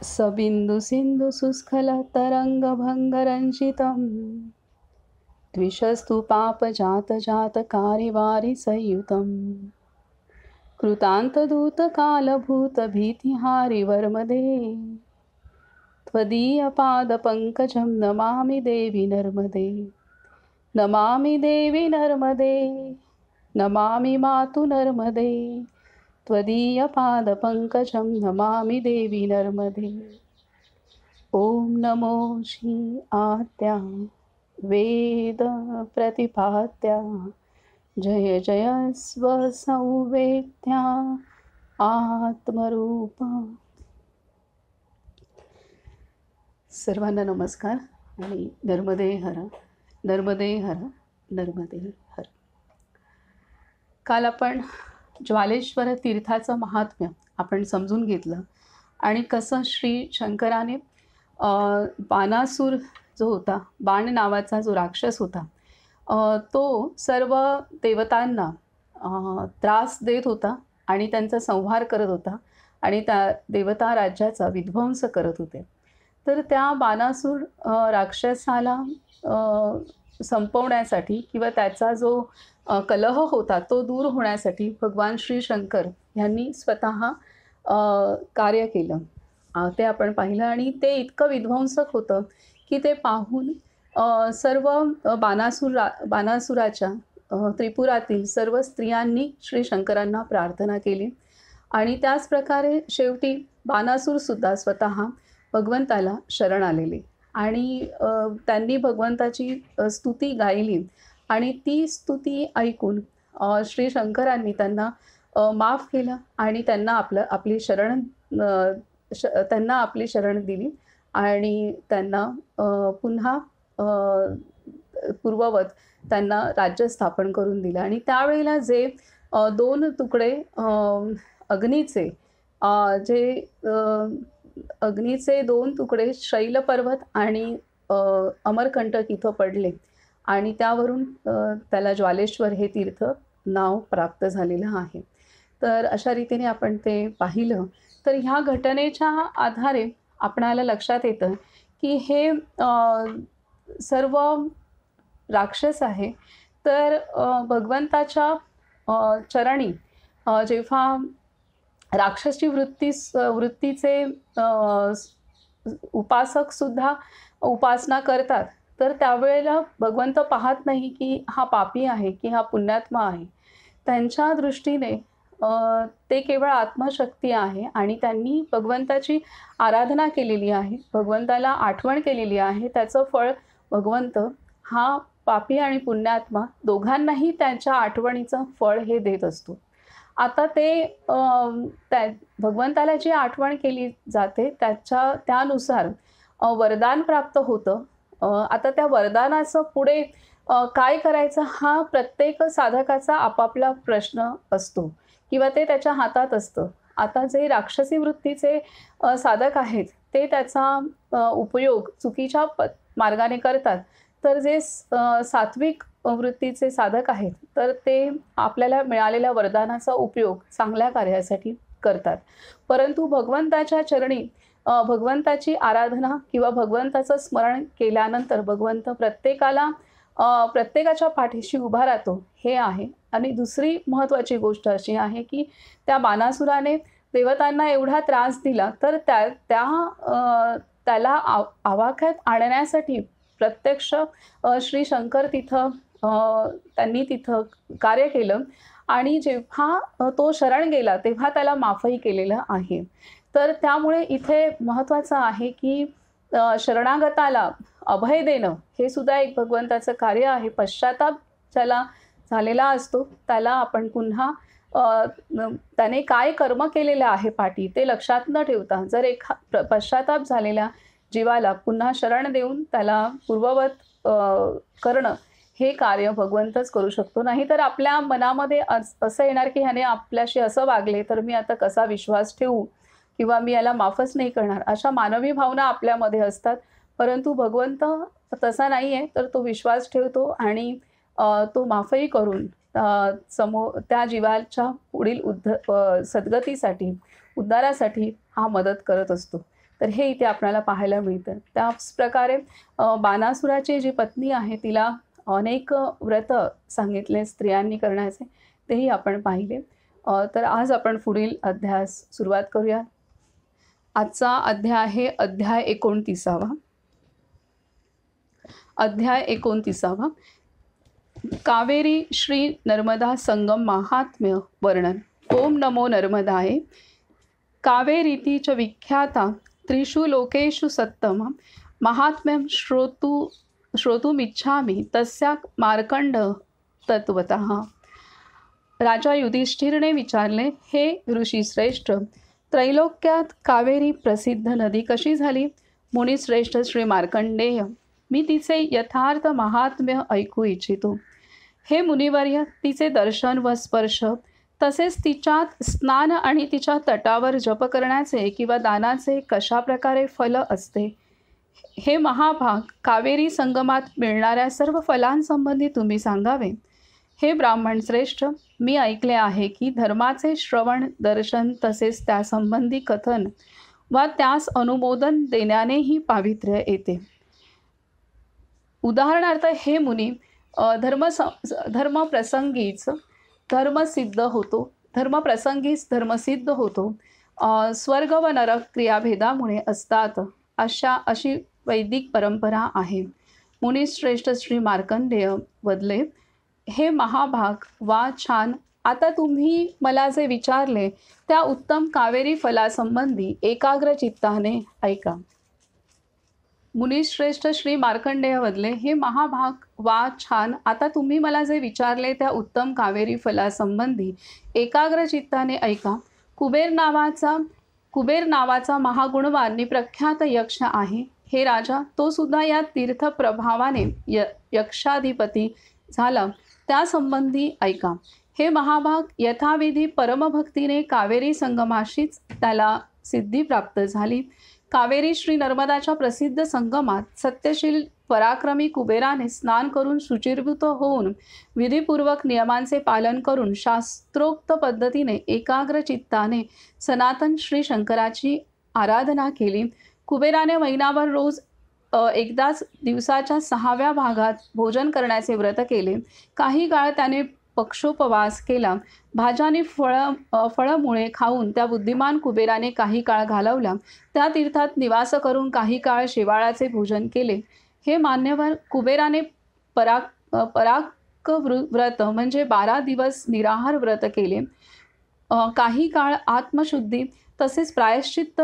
सबिंदु सिंधु सुस्खल तरंग भंगरंजितम द्विषस्तु पाप जात जात कारिवारी संयुतम कृतांत दूत कालभूत भीतिहारी वर्मदे त्वदीय पाद पंकजं नमामि देवी नर्मदे नमामि देवी नर्मदे नमामि मातु नर्मदे त्वदीय पाद पंकजं नमामि देवी नर्मदे। ओम नमो श्री आद्या वेद प्रतिपाद्या जय जय स्वसंवेद्या आत्मरूपा। सर्वांना नमस्कार आणि नर्मदे हर नर्मदे हर नर्मदे हर। काल आपण ज्वालेश्वर तीर्थाचं महात्म्य आपण समजून घेतलं आणि कसं श्री शंकराने बाणासूर जो होता, बाण नावाचा जो राक्षस होता, तो सर्व देवतांना त्रास देत होता आणि त्यांचा संहार करत होता आणि त्या देवता राज्याचा विध्वंस करत होते। तर त्या बाणासूर राक्षसाला संपवण्यासाठी किंवा त्याचा जो कलह होता तो दूर होण्यासाठी भगवान श्री शंकर यांनी स्वतः कार्य केलं, ते आपण पाहिलं। आणि ते इतकं विध्वंसक होतं की ते पाहून सर्व बाणासुराच्या त्रिपुरातील सर्व स्त्रियांनी श्री शंकरांना प्रार्थना केली आणि त्याच प्रकारे शेवटी बाणासूरसुद्धा स्वतः भगवंताला शरण आलेले आणि त्यांनी भगवंताची स्तुती गायली आणि ती स्तुती ऐकून श्री शंकरांनी त्यांना माफ केलं आणि त्यांना आपली शरण दिली आणि त्यांना पुन्हा पूर्ववत त्यांना राज्य स्थापन करून दिलं। आणि त्यावेळेला जे दोन तुकडे अग्नीचे दोन तुकडे शैलपर्वत आणि अमरकंटक इथं पडले आणि त्यावरून त्याला ज्वालेश्वर हे तीर्थ नाव प्राप्त झालेलं आहे। तर अशा रीतीने आपण ते पाहिलं तर ह्या घटनेच्या आधारे आपणाला लक्षात येतं की हे सर्व राक्षस आहे। तर भगवंताच्या चरणी जेव्हा राक्षसी वृत्तीचे उपासकसुद्धा उपासना करतात तर त्यावेळेला भगवंत पाहत नाही की हा पापी आहे की हा पुण्यात्मा आहे। त्यांच्या दृष्टीने ते केवळ आत्मशक्ती आहे आणि त्यांनी भगवंताची आराधना केलेली आहे, भगवंताला आठवण केलेली आहे। त्याचं फळ भगवंत हा पापी आणि पुण्यात्मा दोघांनाही त्यांच्या आठवणीचं फळ हे देत असतो। आता ते भगवंताला जी आठवण केली जाते त्यानुसार वरदान प्राप्त होतं। आता त्या वरदानाचं पुढे काय करायचं हा प्रत्येक साधकाचा आपापला प्रश्न असतो किंवा ते त्याच्या हातात असतं। आता जे राक्षसी वृत्तीचे साधक आहेत ते त्याचा उपयोग चुकीच्या मार्गाने करतात, तर जे सात्विक वृत्तीचे साधक आहेत तर ते आपल्याला मिळालेल्या वरदानाचा उपयोग चांगल्या कार्यासाठी करतात। परंतु भगवंताच्या चरणी भगवंताची आराधना किंवा भगवंताचं स्मरण केल्यानंतर भगवंत प्रत्येकाच्या पाठीशी उभा राहतो हे आहे। आणि दुसरी महत्त्वाची गोष्ट अशी आहे की त्या बाणासुराने देवतांना एवढा त्रास दिला तर त्याला आवाक्यात आणण्यासाठी प्रत्यक्ष श्री शंकर त्यांनी तिथं कार्य केलं आणि जेव्हा तो शरण गेला तेव्हा त्याला माफही केलेलं आहे। तर त्यामुळे इथे महत्त्वाचं आहे की शरणागताला अभय देणं हे सुद्धा एक भगवंताचं कार्य आहे। पश्चाताप ज्याला झालेला असतो त्याला आपण पुन्हा त्याने काय कर्म केलेलं आहे पाठी ते लक्षात न ठेवता जर पश्चाताप झालेल्या जीवाला पुन्हा शरण देऊन त्याला पूर्ववत करणं हे कार्य भगवंतच करू शकतो। नाहीतर आपल्या मनामध्ये असं येणार की ह्याने आपल्याशी असं वागले तर मी आता कसा विश्वास ठेवू किंवा मी याला माफच नाही करणार, अशा मानवी भावना आपल्यामध्ये असतात। परंतु भगवंत तसा नाही आहे, तर तो विश्वास ठेवतो आणि तो माफही करून त्या जीवाच्या पुढील सद्गतीसाठी उद्धारासाठी हा मदत करत असतो। तर हे इथे आपल्याला पाहायला मिळतं. त्याच प्रकारे बाणासुराची जी पत्नी आहे तिला अनेक व्रत सांगितले स्त्रियांनी करण्याचे, तेही आपण पाहिले. तर आज आपण पुढील अध्यायास सुरुवात करूया. आजचा अध्याय आहे अध्याय 29. अध्याय 29. कावेरी श्री नर्मदा संगम महात्म्य वर्णन. ओम नमो नर्मदाय. कावेरीति च विख्याता त्रिषु लोकेषु सत्तम महात्म्यं श्रोतुमिच्छामि तस्या मार्कंड तत्वतः. राजा युधिष्ठिरने विचारले, हे ऋषीश्रेष्ठ, त्रैलोक्यात कावेरी प्रसिद्ध नदी कशी झाली? मुनिश्रेष्ठ श्री मार्कंडेय, मी तिचे यथार्थ महात्म्य ऐकू इच्छितो. हे मुनिवर्य, तिचे दर्शन व स्पर्श तसेच तिच्यात स्नान आणि तिच्या तटावर जप करण्याचे किंवा दानाचे कशा प्रकारे फल असते, हे महाभाग कावेरी संगमात मिळणाऱ्या सर्व फलांसंबंधी तुम्ही सांगावे. हे ब्राह्मण श्रेष्ठ, मी ऐकले आहे की धर्माचे श्रवण, दर्शन तसेच त्यासंबंधी कथन वा त्यास अनुमोदन देण्यानेही पावित्र्य येते. उदाहरणार्थ, हे मुनी, धर्मप्रसंगीच धर्मसिद्ध होतो. स्वर्ग व नरक क्रियाभेदामुळे असतात, अशी वैदिक परंपरा आहे. मुनिश्रेष्ठ श्री मार्कंडेय वदले, हे महाभाग, वा छान. आता तुम्ही मला जे विचारले त्या उत्तम कावेरी फलासंबंधी एकाग्र चित्ताने ऐका. मुनिश्रेष्ठ श्री मार्कंडेय वदले, हे महाभाग, वा छान. आता तुम्ही मला जे विचारले त्या उत्तम कावेरी फलासंबंधी एकाग्र चित्ताने ऐका. कुबेर नावाचा महागुणवान आणि प्रख्यात यक्ष आहे. हे राजा, तो सुद्धा या तीर्थ प्रभावाने यक्षाधिपती झाला. त्यासंबंधी ऐका. हे महाभाग, यथाविधी परमभक्तीने कावेरी संगमाशीच त्याला सिद्धी प्राप्त झाली. कावेरी श्री नर्मदाच्या प्रसिद्ध संगमात सत्यशील पराक्रमी कुबेराने स्नान करून शुचिर्भूत होऊन विधिपूर्वक नियमांचे पालन करून शास्त्रोक्त पद्धतीने एकाग्र चित्ताने सनातन श्री शंकराची आराधना केली. कुबेराने महिनाभर रोज एकदाच दिवसाच्या 6व्या भागात भोजन करण्याचे व्रत केले. काही काळ त्याने पक्षोपवास केला. भाज्याने फळमुळे खाऊन त्या बुद्धिमान कुबेराने काही काळ घालवला. त्या तीर्थात निवास करून काही काळ शेवाळाचे भोजन केले. हे मान्यवर, कुबेराने पराक व्रत म्हणजे 12 दिवस निराहार व्रत केले. काही काळ आत्मशुद्धी तसेच प्रायश्चित्त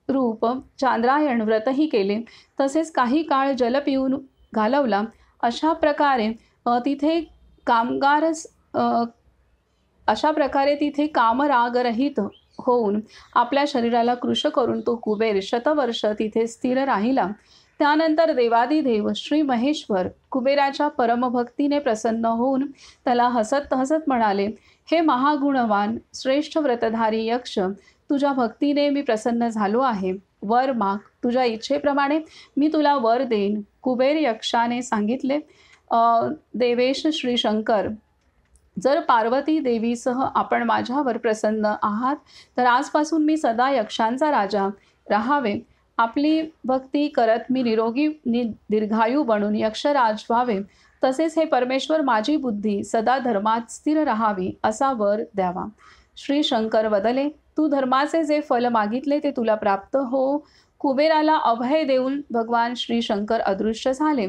रूप चांद्रायण व्रतही केले. तसेच काही काळ जल पिऊन घालवला. अशा प्रकारे तिथे कामरागरहित होऊन आपल्या शरीराला कृश करून तो कुबेर शतवर्ष तिथे स्थिर राहिला. त्यानंतर देवादिदेव श्री महेश्वर कुबेराच्या परमभक्तीने प्रसन्न होऊन त्याला हसत हसत म्हणाले, हे महागुणवान श्रेष्ठ व्रतधारी यक्ष, तुझ्या भक्तीने मी प्रसन्न झालो आहे. वर माग, तुझ्या इच्छेप्रमाणे मी तुला वर देईन. कुबेर यक्षाने सांगितले, देवेश श्री शंकर, जर पार्वती देवीसह आपण माझ्यावर प्रसन्न आहात तर आजपासून मी सदा यक्षांचा राजा राहावे. आपली भक्ती करत मी निरोगी दीर्घायू बनून यक्षराज व्हावे. तसेच हे परमेश्वर, माझी बुद्धी सदा धर्मात स्थिर राहावी असा वर द्यावा. श्री शंकर वदले, तू धर्माचे जे फल मागितले ते तुला प्राप्त हो. कुबेराला अभय देऊन भगवान श्री शंकर अदृश्य झाले.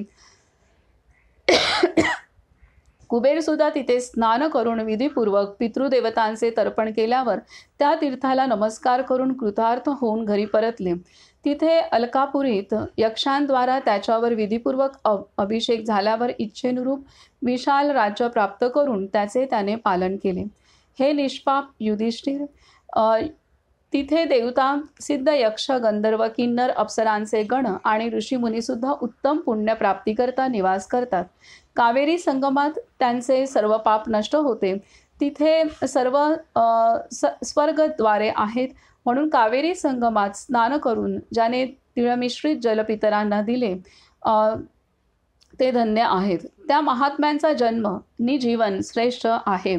कुबेर सुद्धा तिथे स्नान करून विधीपूर्वक पितृदेवतांचे तर्पण केल्यावर त्या तीर्थाला नमस्कार करून कृतार्थ होऊन घरी परतले. तिथे अलकापुरीत यक्षांद्वारा त्याच्यावर विधीपूर्वक अभिषेक झाल्यावर इच्छेनुरूप विशाल राज्य प्राप्त करून त्याचे त्याने पालन केले. हे निष्पाप युधिष्ठिर, तिथे देवता, सिद्ध यक्ष, गंधर्व, किन्नर, अप्सरांचे गण आणि ऋषीमुनीसुद्धा उत्तम पुण्यप्राप्तीकरता निवास करतात. कावेरी संगमात त्यांचे सर्व पाप नष्ट होते. तिथे सर्व स्वर्गद्वारे आहेत. म्हणून कावेरी संगमात स्नान करून ज्याने तिळमिश्रित जल पितरांना दिले ते धन्य आहेत. त्या महात्म्यांचा जन्म नि जीवन श्रेष्ठ आहे.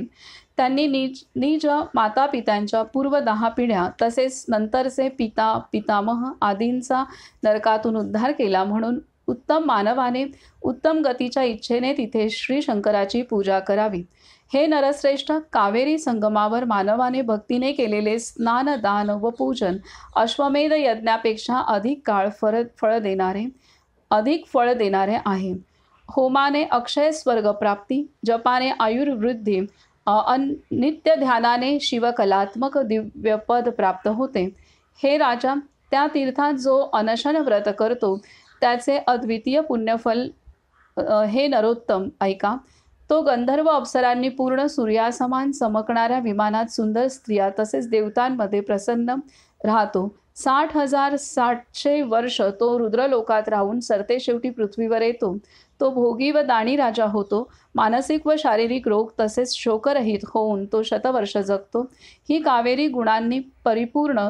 त्यांनी निज माता पित्यांच्या पूर्व 10 पिढ्या तसेच नंतरचे पिता पितामह आदींचा नरकातून उद्धार केला, म्हणून उत्तम मानवाने उत्तम गतीच्या इच्छेने तिथे श्री शंकराची पूजा करावी. हे नरश्रेष्ठ, कावेरी संगमावर मानवाने भक्तीने केलेले स्नान, दान व पूजन अश्वमेध यज्ञापेक्षा अधिक फळ देणारे आहे. होमाने अक्षय स्वर्ग प्राप्ती, जपाने आयुर्वृद्धी, नित्य ध्यानाने शिवकलात्मक दिव्यपद प्राप्त होते. हे राजा, त्या तीर्थात जो अनशन व्रत करतो त्याचे अद्वितीय पुण्यफल हे नरोत्तम ऐका. तो गंधर्व अप्सरांनी पूर्ण सूर्यासमान चमकणाऱ्या विमानात सुंदर स्त्रिया तसेच देवतांमध्ये प्रसन्न राहतो. 60,700 वर्ष तो रुद्रलोकात राहून सरते शेवटी पृथ्वीवर येतो. तो भोगी व दाणी राजा होतो. मानसिक व शारीरिक रोग तसेच शोकरहित होऊन तो शतवर्ष जगतो. ही कावेरी गुणांनी परिपूर्ण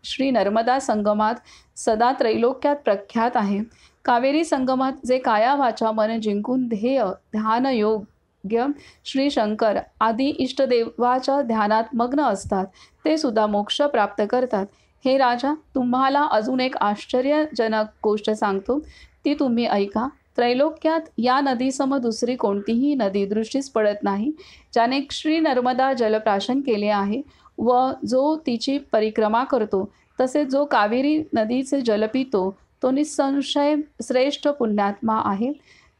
श्री नर्मदा संगमात सदा त्रैलोक्यात प्रख्यात आहे. कावेरी संगमात जे काया वाचा मन जिंकून ध्यान योग्य श्री शंकर आदी इष्टदेवाच्या ध्यानात मग्न असतात ते सुद्धा मोक्ष प्राप्त करतात. हे राजा, तुम्हाला अजून एक आश्चर्यजनक गोष्ट सांगतो, ती तुम्ही ऐका. त्रैलोक्यात या नदीसम दुसरी कोणतीही नदी दृष्टीस पडत नाही, ज्याने श्री नर्मदा जलप्राशन केले आहे व जो तिची परिक्रमा करतो. तसेच जो कावेरी नदीचे जल पितो तो निसंशय श्रेष्ठ पुण्यात्मा आहे.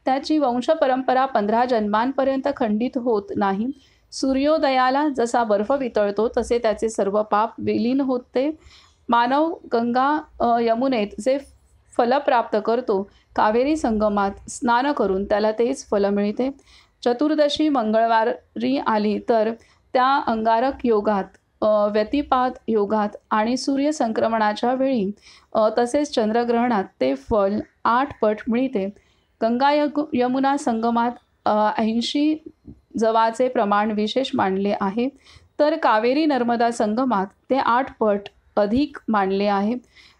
त्याची वंशपरंपरा 15 जन्मांपर्यंत खंडित होत नाही. सूर्योदयाला जसा बर्फ वितळतो तसे त्याचे सर्व पाप विलीन होते. मानव गंगा यमुनेत जे फल प्राप्त करतो, कावेरी संगमात स्नान करून त्याला तेच फल मिळते. चतुर्दशी मंगळवारी आली तर त्या अंगारक योगात, व्यतिपात योगात आणि सूर्यसंक्रमणाच्या वेळी तसेच चंद्रग्रहणात ते फल 8 पट मिळते. गंगा यमुना संगमात 80 जवाचे प्रमाण विशेष मानले आहे, तर कावेरी नर्मदा संगमात ते 8 पट अधिक मानले आहे.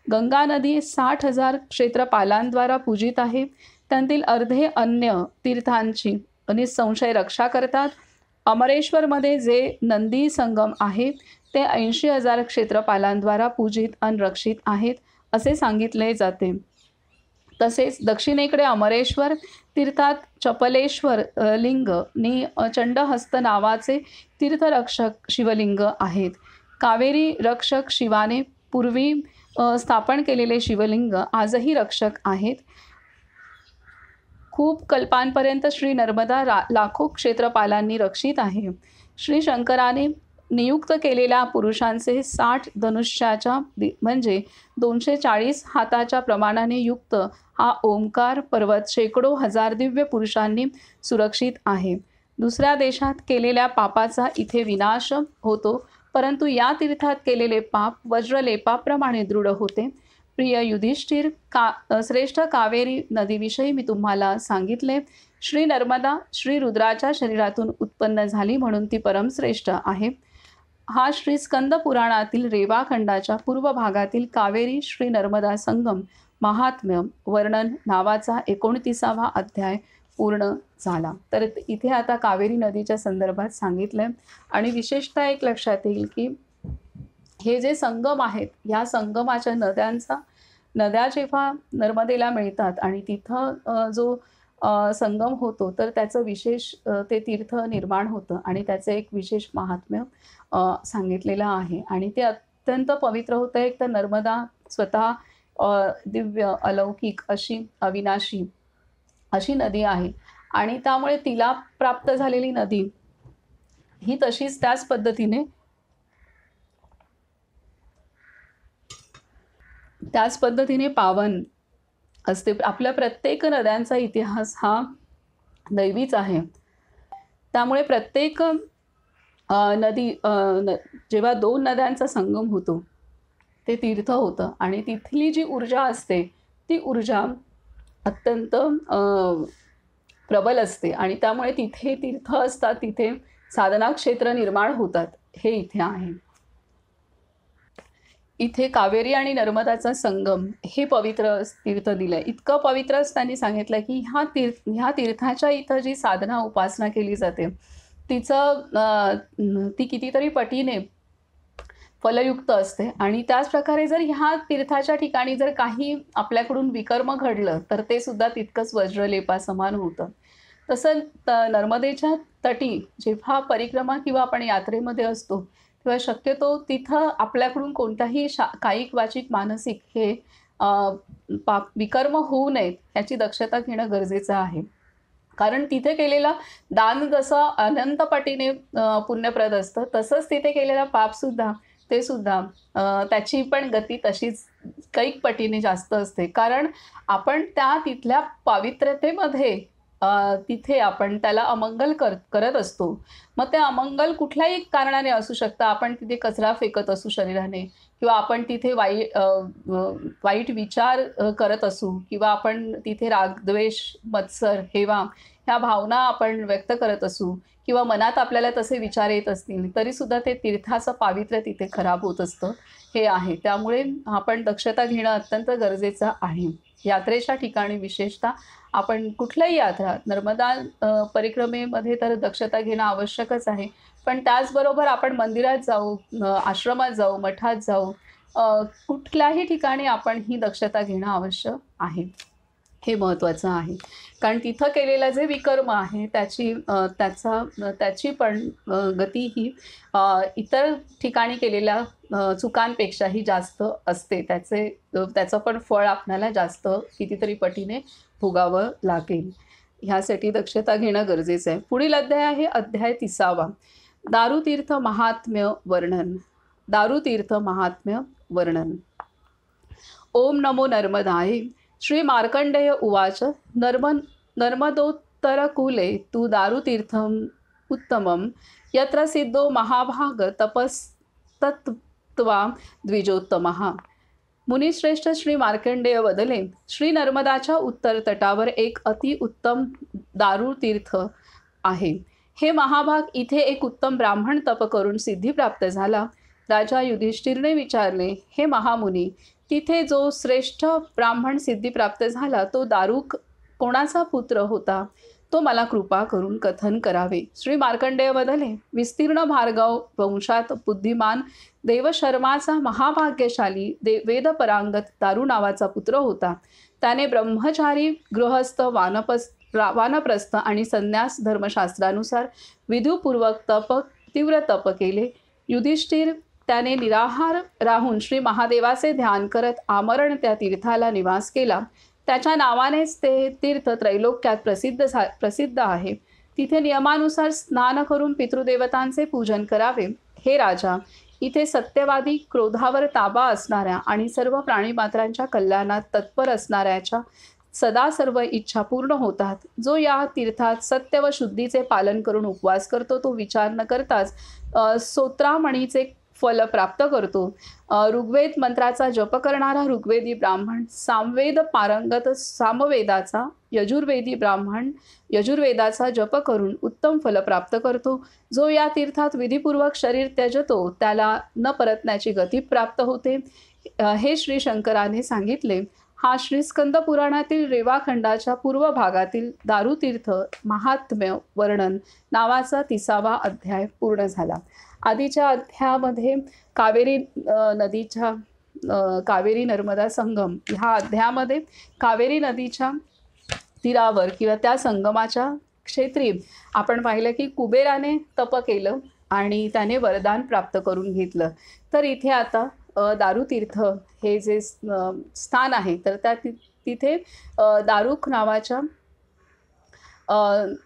गंगा नदी 60,000 क्षेत्रपालांद्वारा पूजित आहे. त्यांतील अर्धे अन्य तीर्थांची निसंशय रक्षा करतात. अमरेश्वरमध्ये जे नंदी संगम आहे ते 80,000 क्षेत्रपालांद्वारा पूजित आणि रक्षित आहेत असे सांगितले जाते. तसेच दक्षिणेकडे अमरेश्वर तीर्थात चपलेश्वर लिंग नि चंडहस्त नावाचे तीर्थरक्षक शिवलिंग आहेत. कावेरी रक्षक शिवाने पूर्वी स्थापन केलेले शिवलिंग आजही रक्षक आहेत. खूप कल्पांपर्यंत श्री नर्मदा लाखो क्षेत्रपालांनी रक्षित आहे. श्री शंकराने नियुक्त केलेल्या पुरुषांचे 60 धनुष्याच्या म्हणजे 240 हाताच्या प्रमाणाने युक्त हा ओंकार पर्वत शेकडो हजार दिव्य पुरुषांनी सुरक्षित आहे. दुसऱ्या देशात केलेल्या पापाचा इथे विनाश होतो, परंतु या तीर्थात केलेले पाप वज्रलेपाप्रमाणे दृढ होते. प्रिय युधिष्ठिर, श्रेष्ठ कावेरी नदीविषयी मी तुम्हाला सांगितले. श्री नर्मदा श्री रुद्राच्या शरीरातून उत्पन्न झाली म्हणून ती परमश्रेष्ठ आहे. हा श्री स्कंद पुराणातील रेवाखंडाच्या पूर्व भागातील कावेरी श्री नर्मदा संगम महात्म्य वर्णन नावाचा 29वा अध्याय पूर्ण झाला. तर इथे आता कावेरी नदीच्या संदर्भात सांगितलं आणि विशेषतः एक लक्षात येईल की हे जे संगम आहेत, या संगमाच्या नद्या जेव्हा नर्मदेला मिळतात आणि तिथं जो संगम होतो तर त्याचं विशेष ते तीर्थ निर्माण होतं आणि त्याचं एक विशेष महात्म्य सांगितलेलं आहे आणि ते अत्यंत पवित्र होतं. एक तर नर्मदा स्वतः दिव्य अलौकिक अशी अविनाशी अशी नदी आहे आणि त्यामुळे तिला प्राप्त झालेली नदी ही तशीच त्याच पद्धतीने पावन असते. आपल्या प्रत्येक नद्यांचा इतिहास हा दैवीच आहे. त्यामुळे प्रत्येक नदी जेव्हा 2 नद्यांचा संगम होतो ते तीर्थ होतं आणि तिथली जी ऊर्जा असते ती ऊर्जा अत्यंत प्रबल असते आणि त्यामुळे तिथे तीर्थ असतात, तिथे साधना क्षेत्र निर्माण होतात. हे इथे आहे. इथे कावेरी आणि नर्मदाचा संगम हे पवित्र तीर्थ दिलंय. इतकं पवित्रच त्यांनी सांगितलं की ह्या तीर्थाच्या इथं जी साधना उपासना केली जाते ती कितीतरी पटीने फलयुक्त असते आणि त्याच प्रकारे जर ह्या तीर्थाच्या ठिकाणी जर काही आपल्याकडून विकर्म घडलं तर ते सुद्धा तितकंच वज्रलेपासमान होतं. तसं नर्मदेच्या तटी जेव्हा परिक्रमा किंवा आपण यात्रेमध्ये असतो तेव्हा शक्यतो तिथं आपल्याकडून कोणताही कायिक वाचिक मानसिक हे विकर्म होऊ नयेत याची दक्षता घेणं गरजेचं आहे. कारण तिथे केलेलं दान जसं अनंत पटीने पुण्यप्रद असतं तसंच तिथे केलेलं पापसुद्धा ते सुद्धा त्याची पण गती तशीच कैक पटीने जास्त असते. कारण आपण त्या तिथल्या पावित्र्यतेमध्ये तिथे आपण त्याला अमंगल करत असतो. मग ते अमंगल कुठल्याही कारणाने असू शकतं. आपण तिथे कचरा फेकत असू शरीराने किंवा आपण तिथे वाईट विचार करत असू किंवा आपण तिथे राग, द्वेष, मत्सर, हेवा ह्या भावना आपण व्यक्त करत असू किंवा मनात आपल्याला तसे विचार येत असतील तरीसुद्धा ते तीर्थाचं पावित्र्य तिथे खराब होत असतं हे आहे. त्यामुळे आपण दक्षता घेणं अत्यंत गरजेचं आहे. यात्रेच्या ठिकाणी विशेषतः आपण कुठल्याही यात्रा नर्मदा परिक्रमेमध्ये तर दक्षता घेणं आवश्यकच आहे. पण त्याचबरोबर आपण मंदिरात जाऊ, आश्रमात जाऊ, मठात जाऊ, कुठल्याही ठिकाणी आपण ही दक्षता घेणं आवश्यक आहे. हे महत्त्वाचं आहे. कारण तिथं केलेलं जे विकर्म आहे त्याची पण गती ही इतर ठिकाणी केलेल्या चुकांपेक्षाही जास्त असते. त्याचं पण फळ आपल्याला जास्त कितीतरी पटीने भोगावं लागेल. ह्यासाठी दक्षता घेणं गरजेचं आहे. पुढील अध्याय आहे अध्याय 30. दारुतीर्थ महात्म्य वर्णन. दारुतीर्थ महात्म्य वर्णन. ओम नमो नर्मदाय. श्री मार्कंडेय उवाच. नर्मदोत्तरकूले तु दारुतीर्थम उत्तमं यत्र सिद्धो महाभाग तपस्तत्त्वा द्विजोत्तमः. मुनिश्रेष्ठ श्री मार्कंडेय वदले, श्री नर्मदाच्या उत्तर तटावर एक अतिउत्तम दारुतीर्थ आहे. हे महाभाग, इथे एक उत्तम ब्राह्मण तप करून सिद्धी प्राप्त झाला. राजा युधिष्ठिरने विचारले, हे महामुनी, तिथे जो श्रेष्ठ ब्राह्मण सिद्धी प्राप्त झाला तो दारुक कोणाचा पुत्र होता? तो मला कृपा करून कथन करावे. श्री मार्कंडेय वदले, विस्तीर्ण भार्गव वंशात बुद्धिमान देवशर्माचा महाभाग्यशाली वेदपरांगत दारू नावाचा पुत्र होता. त्याने ब्रह्मचारी, गृहस्थ, वानप्रस्थ आणि संन्यास धर्मशास्त्रानुसार विधुपूर्वक तीव्र तप केले. युधिष्ठिर त्याने निराहार राहून श्री महादेवाचे ध्यान करत आमरण त्या तीर्थाला निवास केला. त्याच्या नावानेच ते तीर्थ त्रैलोक्यात प्रसिद्ध आहे. तिथे नियमानुसार स्नान करून पितृदेवतांचे पूजन करावे. हे राजा, इथे सत्यवादी, क्रोधावर ताबा असणाऱ्या आणि सर्व प्राणीमात्रांच्या कल्याणात तत्पर असणाऱ्याच्या सदा सर्व इच्छा पूर्ण होतात. जो या तीर्थात सत्य व शुद्धीचे पालन करून उपवास करतो तो विचार न करताच स्तोत्रामणीचे फल प्राप्त करतो. ऋग्वेद मंत्राचा जप करणारा ऋग्वेदी ब्राह्मण, सामवेद पारंगत सामवेदाचा, यजुर्वेदी ब्राह्मण यजुर्वेदाचा जप करून उत्तम फल प्राप्त करतो. जो या तीर्थात विधिपूर्वक शरीर त्यजतो त्याला न परतण्याची गती प्राप्त होते. हे श्री शंकराने सांगितले. हा श्री स्कंद पुराणातील रेवाखंडाच्या पूर्व भागातील दारुतीर्थ महात्म्य वर्णन नावाचा 30वा अध्याय पूर्ण झाला. आधीच्या अध्यायामध्ये कावेरी नर्मदा संगम ह्या अध्यायामध्ये कावेरी नदीच्या तीरावर किंवा त्या संगमाच्या क्षेत्री आपण पाहिलं की कुबेराने तप केलं आणि त्याने वरदान प्राप्त करून घेतलं. तर इथे आता दारुतीर्थ हे जे स्थान आहे तर तिथे दारुक नावाच्या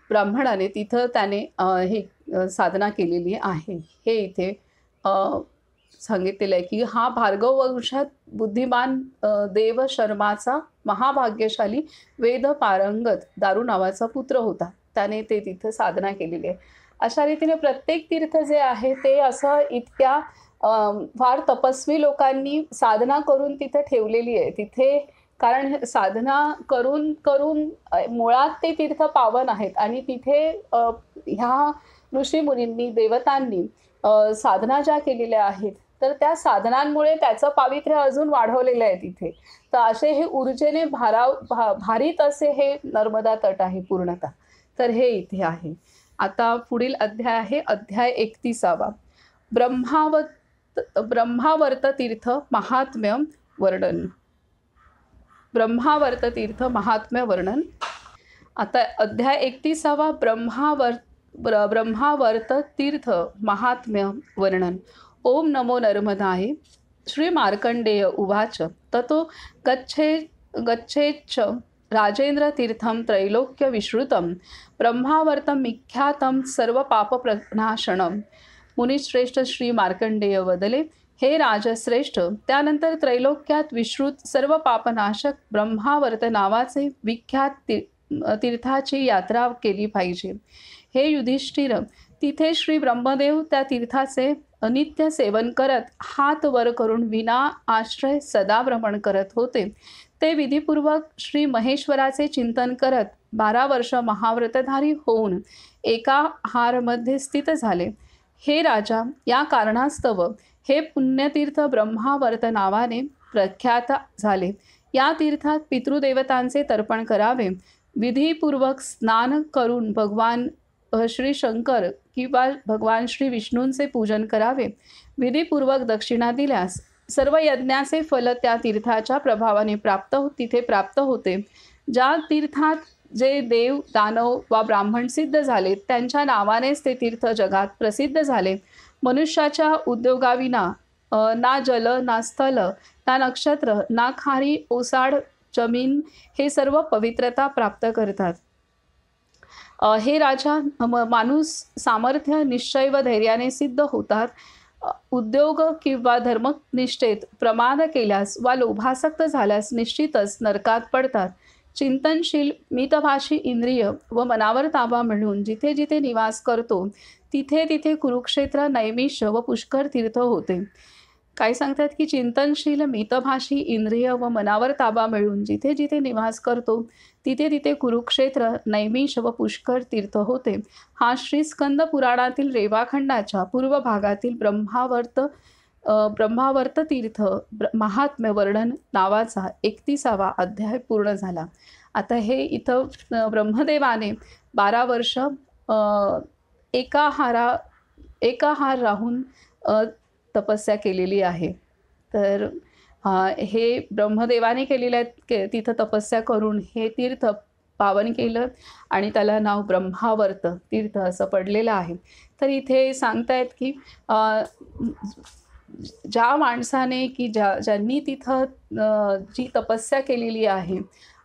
ब्राह्मणाने तिथं त्याने हे साधना केलेली आहे. हे इथे सांगितलेलं आहे की हा भार्गव वंशात बुद्धिमान देव शर्माचा महाभाग्यशाली वेद पारंगत दारू नावाचा पुत्र होता. त्याने ते तिथं साधना केलेली आहे. अशा रीतीने प्रत्येक तीर्थ जे आहे ते असं इतक्या फार तपस्वी लोकांनी साधना करून तिथे ठेवलेली आहे. तिथे कारण साधना करून करून मुळात ते तीर्थ पावन आहेत आणि तिथे ह्या ऋषीमुनींनी देवतांनी साधना ज्या केलेल्या आहेत तर त्या साधनांमुळे त्याचं पावित्र्य अजून वाढवलेलं आहे तिथे. तर असे हे ऊर्जेने भारित असे हे नर्मदा तट आहे पूर्णतः. तर हे इथे आहे. आता पुढील अध्याय आहे अध्याय 31. ब्रह्मावर्त तीर्थ महात्म्य वर्णन. ब्रह्मावर्त तीर्थ महात्म्य वर्णन. आता अध्याय 31 ब्रह्मावर्त तीर्थ महात्म्य वर्णन. ओम नमो नर्मदाय. श्री मार्कंडेय उवाच ततो गच्छेच्च राजेंद्र तीर्थम त्रैलोक्य विश्रुतम ब्रह्मावर्तम विख्यातम सर्व पापप्रनाशनम. मुनिश्रेष्ठ श्री मार्कंडेय वदले, हे राजश्रेष्ठ, त्यानंतर त्रैलोक्यात विश्रुत सर्व पापनाशक ब्रह्मावर्त नावाचे विख्यात तीर्थाची यात्रा केली पाहिजे. हे युधिष्ठिर, तिथे श्री ब्रह्मदेव त्या तीर्थाचे अनित्य सेवन करत हात वर करून विना आश्रय सदा भ्रमण करत होते. ते विधीपूर्वक श्री महेश्वराचे चिंतन करत 12 वर्ष महाव्रतधारी होऊन एका हारमध्ये स्थित झाले. हे राजा, या कारणास्तव हे पुण्यतीर्थ ब्रह्मावर्त नावाने प्रख्यात झाले. या तीर्थात पितृदेवतांचे तर्पण करावे. विधीपूर्वक स्नान करून भगवान श्री शंकर किंवा भगवान श्री विष्णूंचे पूजन करावे. विधीपूर्वक दक्षिणा दिल्यास सर्व यज्ञाचे फल त्या तीर्थाच्या प्रभावाने तिथे प्राप्त होते. ज्या तीर्थात जे देव, दानव वा ब्राह्मण सिद्ध झाले त्यांच्या नावानेच ते तीर्थ जगात प्रसिद्ध झाले. मनुष्याच्या उद्योगाविना ना जल, ना स्थल, ना नक्षत्र, ना खारी ओसाड जमीन हे सर्व पवित्रता प्राप्त करतात. हे राजा, माणूस सामर्थ्य, निश्चय व धैर्याने सिद्ध होतात. उद्योग किंवा धर्मनिष्ठेत प्रमाद केल्यास वा लोभासक्त झाल्यास निश्चितच नरकात पडतात. चिंतनशील मितभाषी इंद्रिय व मनावर ताबा मिळून जिथे जिथे निवास करतो तिथे तिथे कुरुक्षेत्र, नैमिष व पुष्कर तीर्थ होते. काय सांगतात की चिंतनशील मितभाषी इंद्रिय व मनावर ताबा मिळून जिथे जिथे निवास करतो तिथे तिथे कुरुक्षेत्र, नैमिष व पुष्कर तीर्थ होते. हा श्री स्कंद पुराणातील रेवाखंडाच्या पूर्व भागातील ब्रह्मावर्त तीर्थ महात्म्य वर्णन नावाचा 31 अध्याय पूर्ण झाला. आता हे इथं ब्रह्मदेवाने 12 वर्ष एका हार राहून तपस्या केलेली आहे. तर हे ब्रह्मदेवाने केलेलं आहे. तिथं तपस्या करून हे तीर्थ पावन केलं आणि त्याला नाव ब्रह्मावर्त तीर्थ असं पडलेलं आहे. तर इथे सांगतायत की ज्या माणसाने की ज्यांनी तिथं जी तपस्या केलेली आहे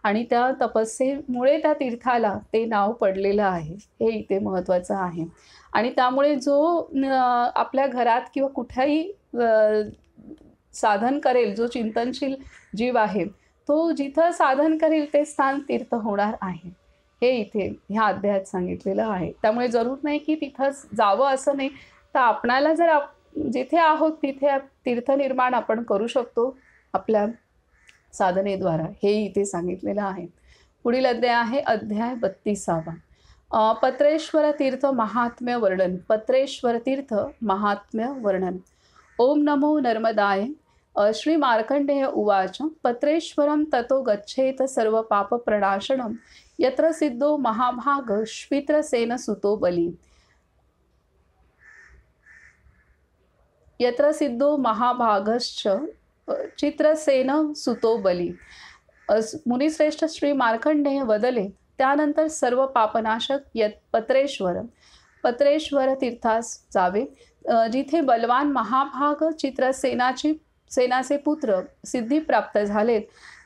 आणि त्या तपस्येमुळे त्या तीर्थाला ते नाव पडलेलं आहे, हे इथे महत्त्वाचं आहे. आणि त्यामुळे जो आपल्या घरात किंवा कुठेही साधन करेल, जो चिंतनशील जीव आहे तो जिथं साधन करेल ते स्थान तीर्थ होणार आहे, हे इथे ह्या अध्यायात सांगितलेलं आहे. त्यामुळे जरूर नाही की तिथंच जावं असं नाही, तर आपणाला जर जिथे आहोत तिथे तीर्थ निर्माण आपण करू शकतो आपल्या साधनेद्वारा, हे इथे सांगितलेलं आहे. पुढील अध्याय आहे अध्याय 32. पत्रेश्वर तीर्थ महात्म्य वर्णन. पत्रेश्वर तीर्थ महात्म्य वर्णन. ओम नमो नर्मदाय. श्री मार्कंडेय उवाच पत्रेश्वरम ततो गच्छेत सर्व पाप प्रणाशनम यत्र सिद्धो महाभाग श्वित्रसेन सुतो बली. यत्र सिद्धो महाभागश्च चित्रसेन सुतो बली. मुनिश्रेष्ठ श्री मार्कंडेय वदले, त्यानंतर सर्व पापनाशक पत्रेश्वर तीर्थास जावे, जिथे बलवान महाभाग सेनाचे पुत्र सिद्धी प्राप्त झालेत.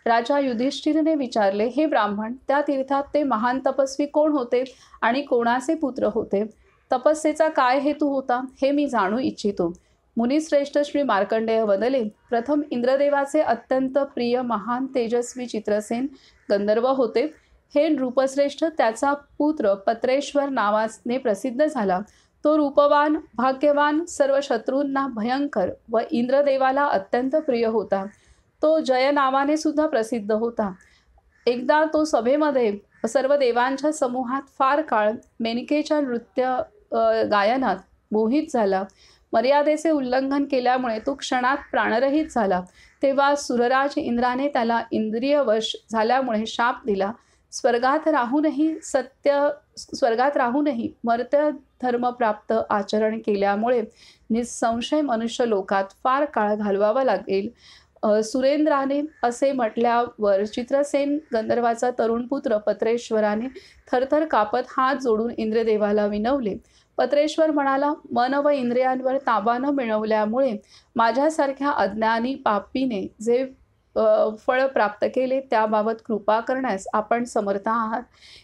राजा युधिष्ठिरने विचारले, हे ब्राह्मण, त्या तीर्थात ते महान तपस्वी कोण होते आणि कोणाचे पुत्र होते? तपस्येचा काय हेतू होता हे मी जाणू इच्छितो. मुनिश्रेष्ठ श्री मार्कंडेय वदले, प्रथम इंद्रदेवाचे अत्यंत प्रिय महान तेजस्वी चित्रसेन गंधर्व होते. हे नृपश्रेष्ठ त्याचा पुत्र पत्रेश्वर नावाने प्रसिद्ध झाला. तो रूपवान, भाग्यवान, सर्व शत्रूंना भयंकर व इंद्रदेवाला अत्यंत प्रिय होता. तो जय नावाने सुद्धा प्रसिद्ध होता. एकदा तो सभेमध्ये सर्व देवांच्या समूहात फार काळ मेनकेच्या नृत्य गायनात मोहित झाला. मर्यादेचे उल्लंघन केल्यामुळे तो क्षणात प्राणरहित झाला. तेव्हा सुरराज इंद्राने त्याला इंद्रियवश झाल्यामुळे शाप दिला. स्वर्गात राहूनही मर्त्य धर्म प्राप्त आचरण केल्यामुळे निसंशय मनुष्य लोकात फार काळ घालवावा लागेल. सुरेंद्राने असे म्हटल्यावर चित्रसेन गंधर्वाचा तरुण पुत्र पत्रेश्वराने थरथर कापत हात जोडून इंद्रदेवाला विनवले. पत्रेश्वर म्हणाला, मन व इंद्रियांवर ताबा न मिळवल्यामुळे माझ्यासारख्या अज्ञानी पापीने जे फळ प्राप्त केले त्याबाबत कृपा करण्यास आपण समर्थ आहात.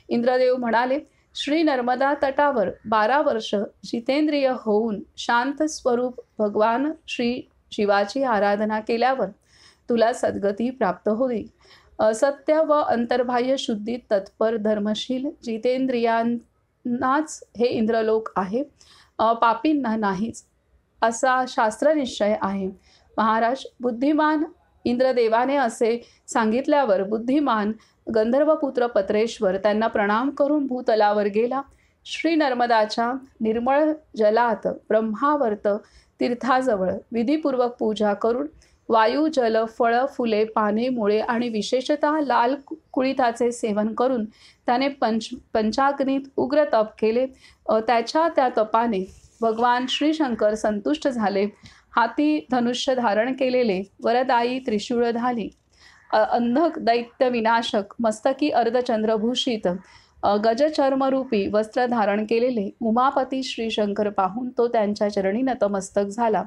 इंद्रदेव म्हणाले, श्री नर्मदा तटावर 12 वर्ष जितेंद्रिय होऊन शांत स्वरूप भगवान श्री शिवाची आराधना केल्यावर तुला सद्गती प्राप्त होईल. सत्य व अंतर्बाह्य शुद्धीत तत्पर धर्मशील जितेंद्रियांनाच हे इंद्रलोक आहे, पापींना नाहीच, असा शास्त्रनिश्चय आहे. महाराज, बुद्धिमान इंद्रदेवाने असे सांगितल्यावर बुद्धिमान गंधर्वपुत्र पत्रेश्वर त्यांना प्रणाम करून भूतलावर गेला. श्री नर्मदाच्या निर्मळ जलात ब्रह्मावर्त तीर्थाजवळ विधीपूर्वक पूजा करून वायू, जल, फळ, फुले, पाने, मुळे आणि विशेषतः लाल कुळिथाचे सेवन करून त्याने पंचाग्नीत उग्र तप केले. त्याच्या त्या तपाने भगवान श्री शंकर संतुष्ट झाले. हाती धनुष्य धारण केलेले, वरदायी त्रिशूळधारी, अंधक दैत्य विनाशक, मस्तकी अर्धचंद्रभूषित, गजचर्मरूपी वस्त्र धारण केलेले उमापती श्री शंकर पाहून तो त्यांच्या चरणी नतमस्तक झाला.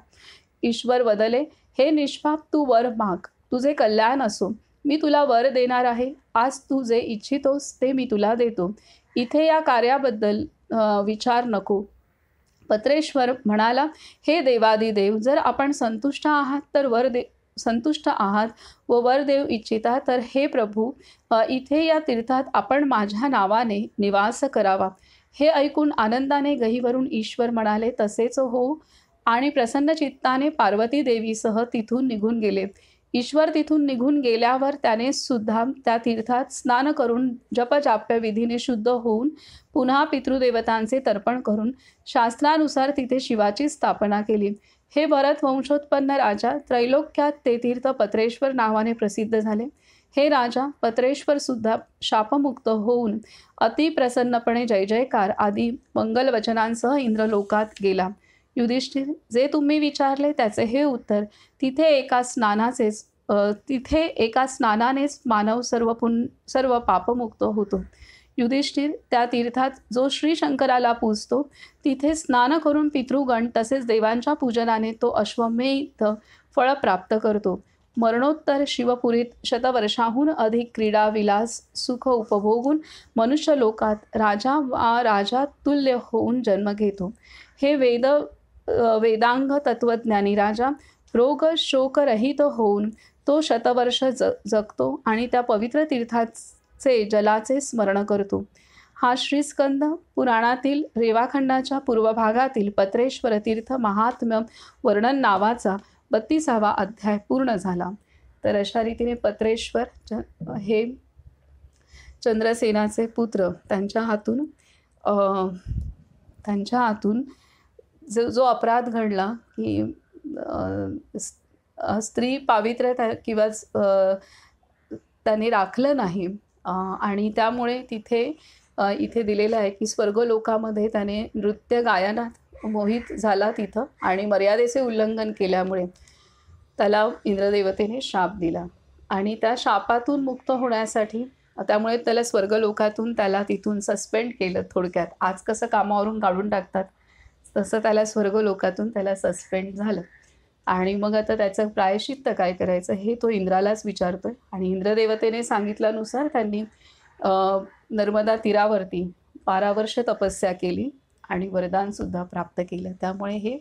ईश्वर वदले, हे निष्पाप, तू वर माग, तुझे कल्याण असो. मी तुला वर देणार आहे. आज तू जे इच्छितोस ते मी तुला देतो. इथे या कार्याबद्दल विचार नको. पत्रेश्वर म्हणाला, हे देवादिदेव, जर आपण संतुष्ट आहात व वर देव इच्छिता तर हे प्रभू, इथे या तीर्थात आपण माझ्या नावाने निवास करावा. हे ऐकून आनंदाने गहिवरून ईश्वर म्हणाले, तसेच हो, आणि प्रसन्न चित्ताने पार्वती देवीसह तिथून निघून गेले. ईश्वर तिथून निघून गेल्यावर त्याने सुद्धा त्या तीर्थात स्नान करून जपजाप्य विधीने शुद्ध होऊन पुन्हा पितृदेवतांचे तर्पण करून शास्त्रानुसार तिथे शिवाची स्थापना केली. हे भरत वंशोत्पन्न राजा, त्रैलोक्यात ते तीर्थ पत्रेश्वर नावाने प्रसिद्ध झाले. हे राजा, पत्रेश्वर सुद्धा शापमुक्त होऊन अतिप्रसन्नपणे जय जयकार आदी मंगलवचनांसह इंद्रलोकात गेला. युधिष्ठिर, जे तुम्ही विचारले त्याचे हे उत्तर. तिथे एका स्नानानेच मानव सर्व पापमुक्त होतो. युधिष्ठिर, त्या तीर्थात जो श्री शंकराला पूजतो तिथे स्नान करून पितृगण तसेच देवांच्या पूजनाने तो अश्वमेध फळ प्राप्त करतो. मरणोत्तर शिवपुरीत शतवर्षाहून अधिक क्रीडा विलास सुख उपभोगून मनुष्य लोकात राजा तुल्य होऊन जन्म घेतो. हे वेदांग तत्वज्ञानी राजा रोग शोकरहित होऊन तो शतवर्ष जगतो आणि त्या पवित्र तीर्थाचे जलाचे स्मरण करतो. हा श्रीस्कंद पुराणातील रेवाखंडाच्या पूर्व भागातील पत्रेश्वर तीर्थ महात्म्य वर्णन नावाचा 32वा अध्याय पूर्ण झाला. तर अशा रीतीने पत्रेश्वर हे चंद्रसेनाचे पुत्र त्यांच्या हातून जो अपराध घडला की स्त्री पावित्र्य किंवा त्यांनी राखलं नाही आणि त्यामुळे इथे दिलेलं आहे की स्वर्गलोकामध्ये त्याने नृत्य गायनात मोहित झाला तिथं आणि मर्यादेचे उल्लंघन केल्यामुळे त्याला इंद्रदेवतेने शाप दिला आणि त्या शापातून मुक्त होण्यासाठी त्यामुळे त्याला स्वर्गलोकातून त्याला तिथून सस्पेंड केलं. थोडक्यात आज कसं कामावरून काढून टाकतात तसं त्याला स्वर्गलोकातून त्याला सस्पेंड झालं आणि मग आता त्याचं प्रायश्चित्त काय करायचं हे तो इंद्रालाच विचारतोय. आणि इंद्रदेवतेने सांगितल्यानुसार त्यांनी नर्मदा तीरावरती 12 वर्ष तपस्या केली आणि वरदानसुद्धा प्राप्त केलं. त्यामुळे हे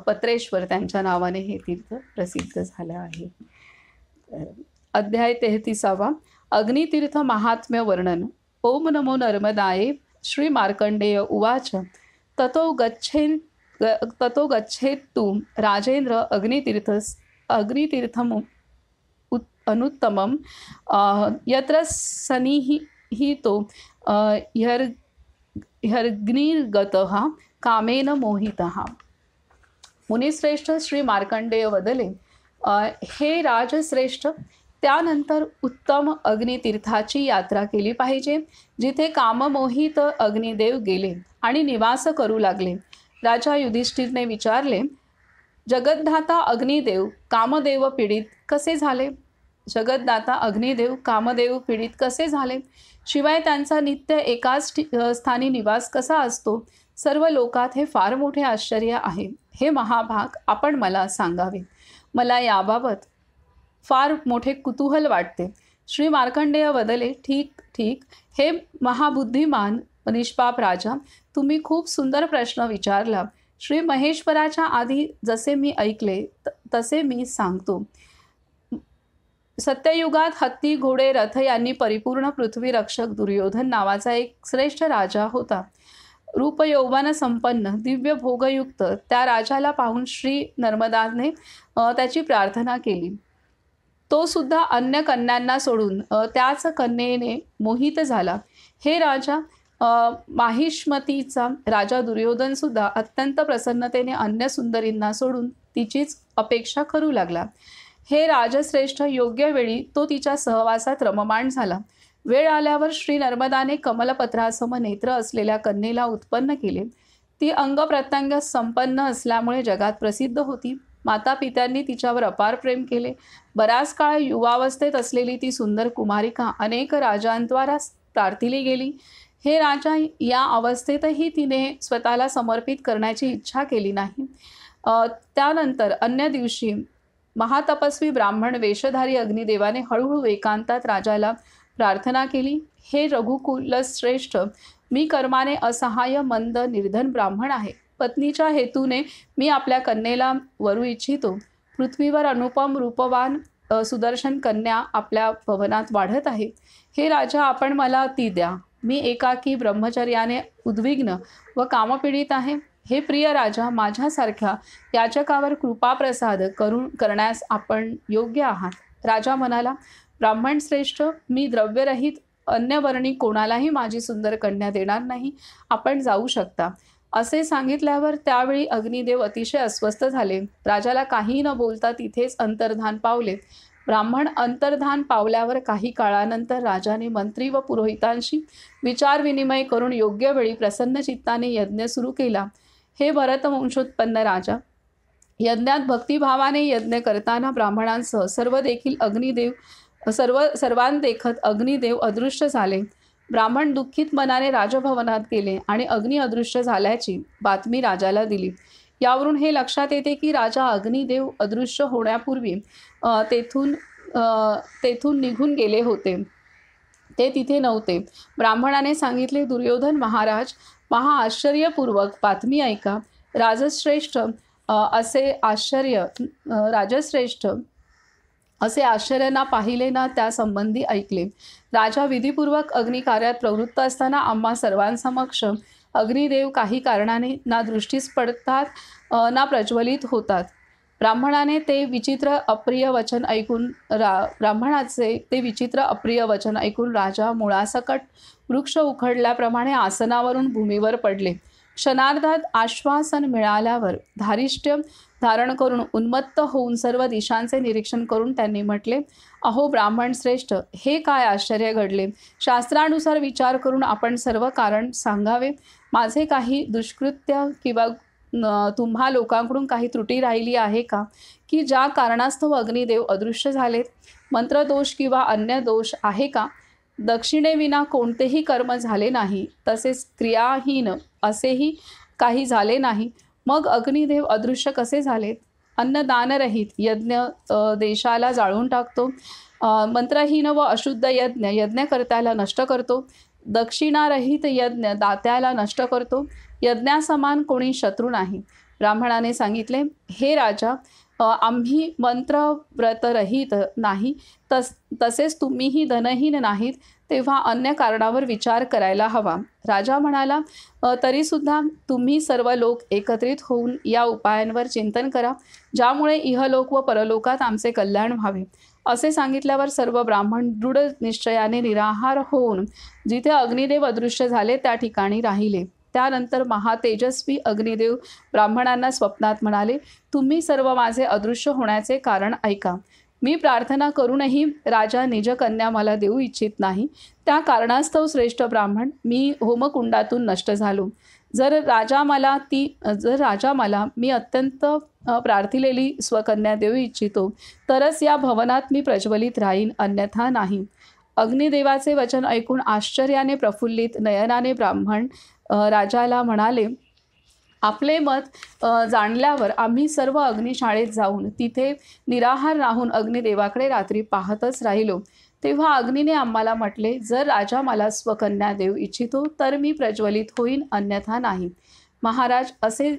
पत्रेश्वर त्यांच्या नावाने हे तीर्थ प्रसिद्ध झालं आहे. अध्याय 33वा अग्नितीर्थ महात्म्य वर्णन. ओम नमो नर्मदाये. श्री मार्कंडेय उवाच. ततो गच्छेत् तु राजेंद्र अग्नितीर्थम अनुत्तमं यत्र सन्निहितो ह्यग्निर्गतः कामेन मोहितः. मुनिश्रेष्ठ श्री मार्कंडेय वदले, हे राजश्रेष्ठ, त्यानंतर उत्तम अग्नितीर्थाची यात्रा केली पाहिजे, जिथे काममोहित अग्निदेव गेले आणि निवास करू लागले. राजा युधिष्ठिरने विचारले, जगद्धाता अग्निदेव कामदेव पीडित कसे झाले? जगद्दाता अग्निदेव कामदेव पीडित कसे झाले? शिवाय त्यांचा नित्य एकाच स्थानी निवास कसा असतो? सर्व लोकात हे फार मोठे आश्चर्य आहे. हे महाभाग, आपण मला सांगावे. मला याबाबत फार मोठे कुतूहल वाटते. श्री मार्कंडेय वदले, ठीक ठीक, हे महाबुद्धिमान निष्पाप राजा, तुम्ही खूप सुंदर प्रश्न विचारला. श्री महेश्वराच्या आधी जसे मी ऐकले तसे मी सांगतो. सत्ययुगात हत्ती, घोडे, रथ यांनी परिपूर्ण पृथ्वी रक्षक दुर्योधन नावाचा एक श्रेष्ठ राजा होता. रूप यौवन संपन्न, दिव्य भोगयुक्त त्या राजाला पाहून श्री नर्मदाने त्याची प्रार्थना केली. तो सुद्धा अन्य कन्यांना सोडून त्याच कन्येने मोहित झाला. हे राजा माहिष्मतीचा राजा दुर्योधन सुद्धा अत्यंत प्रसन्नतेने अन्य सुंदरींना सोडून तिचीच अपेक्षा करू लागला. हे राजश्रेष्ठ, योग्य वेळी तो तिच्या सहवासात रममाण झाला. वेळ आल्यावर श्री नर्मदाने कमलपत्रासम नेत्र असलेल्या कन्येला उत्पन्न केले. ती अंग प्रत्यंग संपन्न असल्यामुळे जगात प्रसिद्ध होती. माता पित्यांनी तिच्यावर अपार प्रेम केले. बराच काळ युवावस्थेत असलेली ती सुंदर कुमारिका अनेक राजांद्वारा प्रार्थिली गेली. हे राजा, या अवस्थेतही तिने स्वतःला समर्पित करण्याची इच्छा केली नाही. त्यानंतर अन्य दिवशी महातपस्वी ब्राह्मण वेशधारी अग्निदेवाने हळूहळू एकांतात राजाला प्रार्थना केली. हे रघुकुलश्रेष्ठ, मी कर्माने असहाय्य, मंद, निर्धन ब्राह्मण आहे. पत्नीच्या हेतूने मी आपल्या कन्येला वरू इच्छितो. पृथ्वीवर अनुपम रूपवान सुदर्शन कन्या आपल्या भवनात वाढत आहे. हे राजा, आपण मला ती द्या. मी एकाकी ब्रह्मचर्याने उद्विग्न व कामपीडित आहे. हे प्रिय राजा, माझ्यासारख्या याचकावर कृपाप्रसाद करण्यास आपण योग्य आहात. राजा म्हणाला, ब्राह्मण श्रेष्ठ, मी द्रव्यरहित अन्यवर्णी कोणालाही माझी सुंदर कन्या देणार नाही. आपण जाऊ शकता. असे सांगितल्यावर त्यावेळी अग्निदेव अतिशय अस्वस्थ झाले. राजाला काही न बोलता तिथेच अंतर्धान पावले. ब्राह्मण अंतर्धान पावल्यावर काही काळानंतर राजाने मंत्री व पुरोहितांशी विचारविनिमय करून योग्य वेळी प्रसन्न चित्ताने यज्ञ सुरू केला. हे भरतवंशोत्पन्न राजा, यज्ञात भक्तिभावाने यज्ञ करताना ब्राह्मणांसह सर्वांदेखत अग्निदेव अदृश्य झाले. ब्राह्मण दुःखित मनाने राजभवनात गेले आणि अग्नी अदृश्य झाल्याची बातमी राजाला दिली. यावरून हे लक्षात येते की राजा अग्निदेव अदृश्य होण्यापूर्वी तेथून निघून गेले होते. ते तिथे नव्हते. ब्राह्मणाने सांगितले, दुर्योधन महाराज, महा आश्चर्यपूर्वक बातमी ऐका. राजश्रेष्ठ असे आश्चर्य ना पाहिले ना त्यासंबंधी ऐकले. राजा विधिपूर्वक अग्निकार्यात प्रवृत्त असताना आम्हा सर्वांसमक्ष अग्निदेव काही कारणाने ना दृष्टीस पडतात ना प्रज्वलित होतात. ब्राह्मणाचे ते विचित्र अप्रिय वचन ऐकून राजा मुळासकट वृक्ष उखडल्याप्रमाणे आसनावरून भूमीवर पडले. क्षणार्धात आश्वासन मिळाल्यावर धारिष्ट्य धारण करून उन्मत्त होऊन सर्व दिशांचे निरीक्षण करून त्यांनी म्हटले, अहो ब्राह्मण श्रेष्ठ, हे काय आश्चर्य घडले. शास्त्रानुसार विचार करून आपण सर्व कारण सांगावे. माझे काही दुष्कृत्य किंवा तुम्हा लोकांकडून काही त्रुटी राहिली आहे का, की ज्या कारणास्तव अग्निदेव अदृश्य झालेत? मंत्रदोष किंवा अन्य दोष आहे का? दक्षिणेविना कोणतेही कर्म झाले नाही, तसेच क्रियाहीन असेही काही झाले नाही. मग अग्निदेव अदृश्य कसे झालेत? अन्नदानरहित यज्ञ देशाला जाळून टाकतो. मंत्रहीन व अशुद्ध यज्ञ यज्ञकर्त्याला नष्ट करतो. दक्षिणारहित यज्ञ दात्याला नष्ट करतो. यज्ञासमान कोणी शत्रू नाही. ब्राह्मणाने सांगितले, हे राजा, आम्ही मंत्रव्रतरहित नाही, तसेच तुम्हीही धनहीन नाहीत, तेव्हा अन्य कारणावर विचार करायला हवा. राजा म्हणाला, तरीसुद्धा तुम्ही सर्व लोक एकत्रित होऊन या उपायांवर चिंतन करा, ज्यामुळे इहलोक व परलोकात आमचे कल्याण व्हावे. असे सांगितल्यावर सर्व ब्राह्मण दृढ निश्चयाने निराहार होऊन जिथे अग्निदेव अदृश्य झाले त्या ठिकाणी राहिले. त्यानंतर महातेजस्वी अग्निदेव ब्राह्मणांना स्वप्नात म्हणाले, तुम्ही सर्व माझे अदृश्य होण्याचे कारण ऐका. मी प्रार्थना करूनही राजा निजकन्या मला देऊ इच्छित नाही. त्या कारणास्तव श्रेष्ठ ब्राह्मण मी होमकुंडातून नष्ट झालो. जर राजा मला मी अत्यंत प्रार्थिलेली स्वकन्या देऊ इच्छितो तरच या भवनात मी प्रज्वलित राहीन, अन्यथा नाही. अग्निदेवाचे वचन ऐकून आश्चर्याने प्रफुल्लित नयनाने ब्राह्मण राजाला म्हणाले, आपले मत जाणल्यावर आम्ही सर्व अग्निशाळेत जाऊन तिथे निराहार राहून अग्निदेवाकडे रात्री पाहतच राहिलो. तेव्हा अग्नीने आम्हाला म्हटले, जर राजा मला स्वकन्या देऊ इच्छितो तर मी प्रज्वलित होईन, अन्यथा नाही. महाराज, असे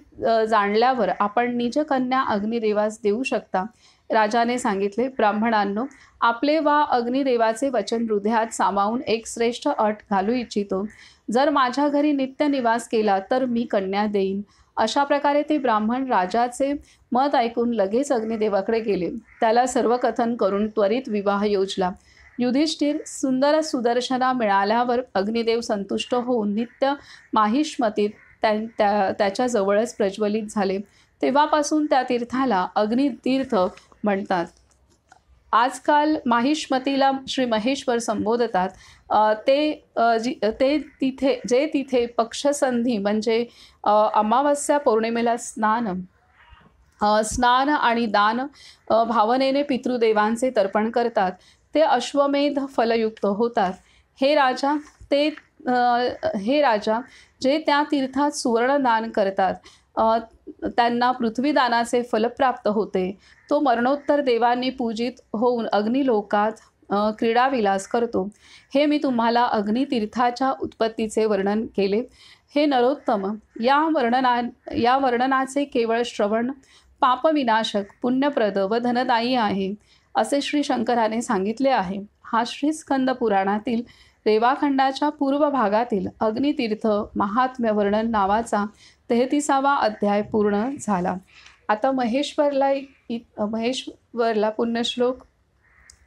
जाणल्यावर आपण निजकन्या अग्निदेवास देऊ शकता. राजाने सांगितले, ब्राह्मणांनो, आपले वा अग्निदेवाचे वचन हृदयात सामावून एक श्रेष्ठ अट घालू इच्छितो. जर माझ्या घरी नित्य निवास केला तर मी कन्या देईन. अशा प्रकारे ते ब्राह्मण राजाचे मत ऐकून लगेच अग्निदेवाकडे गेले. त्याला सर्व कथन करून त्वरित विवाह योजला. युधिष्ठिर सुंदर सुदर्शना मिळाल्यावर अग्निदेव संतुष्ट होऊन नित्य माहिष्मतीत त्याच्या जवळच प्रज्वलित झाले. तेव्हापासून त्या तीर्थाला अग्नितीर्थ म्हणतात. आजकाल माहिष्मतीला श्री महेश्वर संबोधतात. तिथे पक्षसंधी म्हणजे अमावस्या पौर्णिमेला स्नान आणि दान भावनेने पितृदेवांचे तर्पण करतात. ते अश्वमेध फलयुक्त होतात. हे राजा जे त्या तीर्थात सुवर्णदान करतात त्यांना पृथ्वीदानाचे फल प्राप्त होते. तो मरणोत्तर देवांनी पूजित होऊन अग्निलोकात क्रीडाविलास करतो. हे मी तुम्हाला अग्नितीर्थाच्या उत्पत्तीचे वर्णन केले. हे नरोत्तम, या वर्णनाचे केवळ श्रवण पापविनाशक, पुण्यप्रद व धनदायी आहे, असे श्री शंकराने सांगितले आहे. हा श्रीस्कंद पुराणातील रेवाखंडाच्या पूर्व भागातील अग्नितीर्थ महात्म्य वर्णन नावाचा 33वा अध्याय पूर्ण झाला. आता महेश्वरला पुण्यश्लोक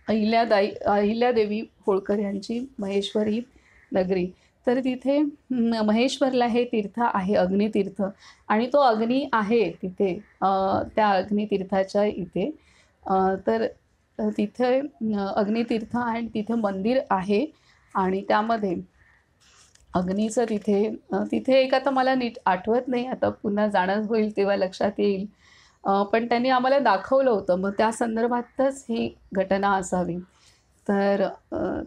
अहिल्यादेवी होळकर यांची महेश्वर ही नगरी. तर तिथे महेश्वरला हे तीर्थ आहे अग्नितीर्थ, आणि तो अग्नी आहे तिथे त्या अग्नितीर्थाच्या इथे. तर तिथे अग्नितीर्थ आणि तिथे मंदिर आहे आणि त्यामध्ये अग्नीचं तिथे एक आता मला नीट आठवत नाही, आता पुन्हा जाणं होईल तेव्हा लक्षात येईल. पण त्यांनी आम्हाला दाखवलं होतं, मग त्या संदर्भातच ही घटना असावी. तर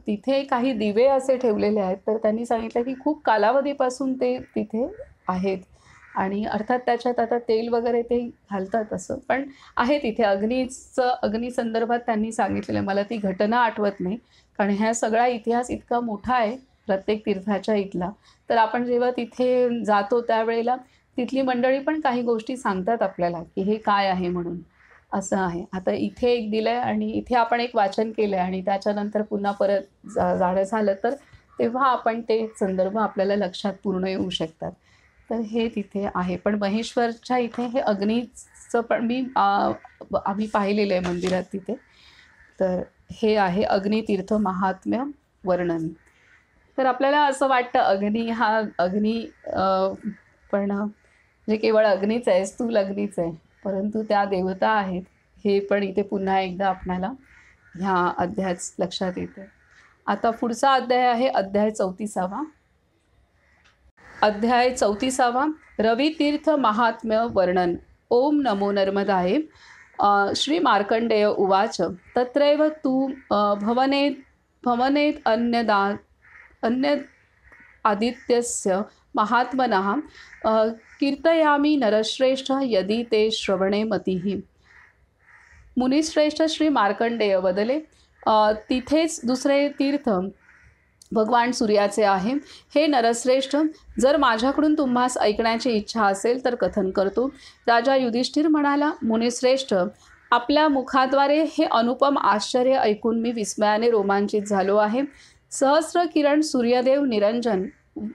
तिथे काही दिवे असे ठेवलेले आहेत. तर त्यांनी सांगितलं की खूप कालावधीपासून ते तिथे आहेत आणि अर्थात त्याच्यात आता तेल वगैरे ते घालतात असं, पण आहे तिथे अग्नी संदर्भात त्यांनी सांगितलेलं. मला ती घटना आठवत नाही कारण ह्या सगळा इतिहास इतका मोठा आहे प्रत्येक तीर्थाच्या इथला. तर आपण जेव्हा तिथे जातो त्यावेळेला तिथली मंडळी पण काही गोष्टी सांगतात आपल्याला की हे काय आहे म्हणून, असं आहे. आता इथे एक दिलं आहे आणि इथे आपण एक वाचन केलं आहे आणि त्याच्यानंतर पुन्हा परत जाणं झालं तर तेव्हा आपण ते संदर्भ आपल्याला लक्षात पूर्ण येऊ शकतात. तर हे तिथे आहे. पण महेश्वरच्या इथे हे अग्नीचं पण आम्ही पाहिलेलं आहे मंदिरात तिथे. तर हे आहे अग्नितीर्थ महात्म्य वर्णन. तर आपल्याला असं वाटतं अग्नी पण जे केवळ अग्नीच आहे, स्थूल अग्नीच आहे, परंतु त्या देवता आहेत हे पण इथे पुन्हा एकदा आपल्याला ह्या अध्यायात लक्षात येते. आता पुढचा अध्याय आहे अध्याय 34वा. अध्याय 34वा रवितीर्थ महात्म्य वर्णन. ओम नमो नर्मदाय. श्री मार्कंडेय उवाच. तत्रैव तू भवनेत अन्य आदित्यस्य महात्मनः कीर्तयामि नरश्रेष्ठ यदि ते श्रवणे मतिः. मुनिश्रेष्ठ श्री मार्कंडेय वदले, तिथेच दुसरे तीर्थ भगवान सूर्याचे आहे. हे नरश्रेष्ठ, जर माझ्याकडून तुम्हास ऐकण्याची इच्छा असेल तर कथन करतो. राजा युधिष्ठिर म्हणाला, मुनिश्रेष्ठ, आपल्या मुखाद्वारे हे अनुपम आश्चर्य ऐकून मी विस्मयाने रोमांचित झालो आहे. सहस्र किरण सूर्यदेव निरंजन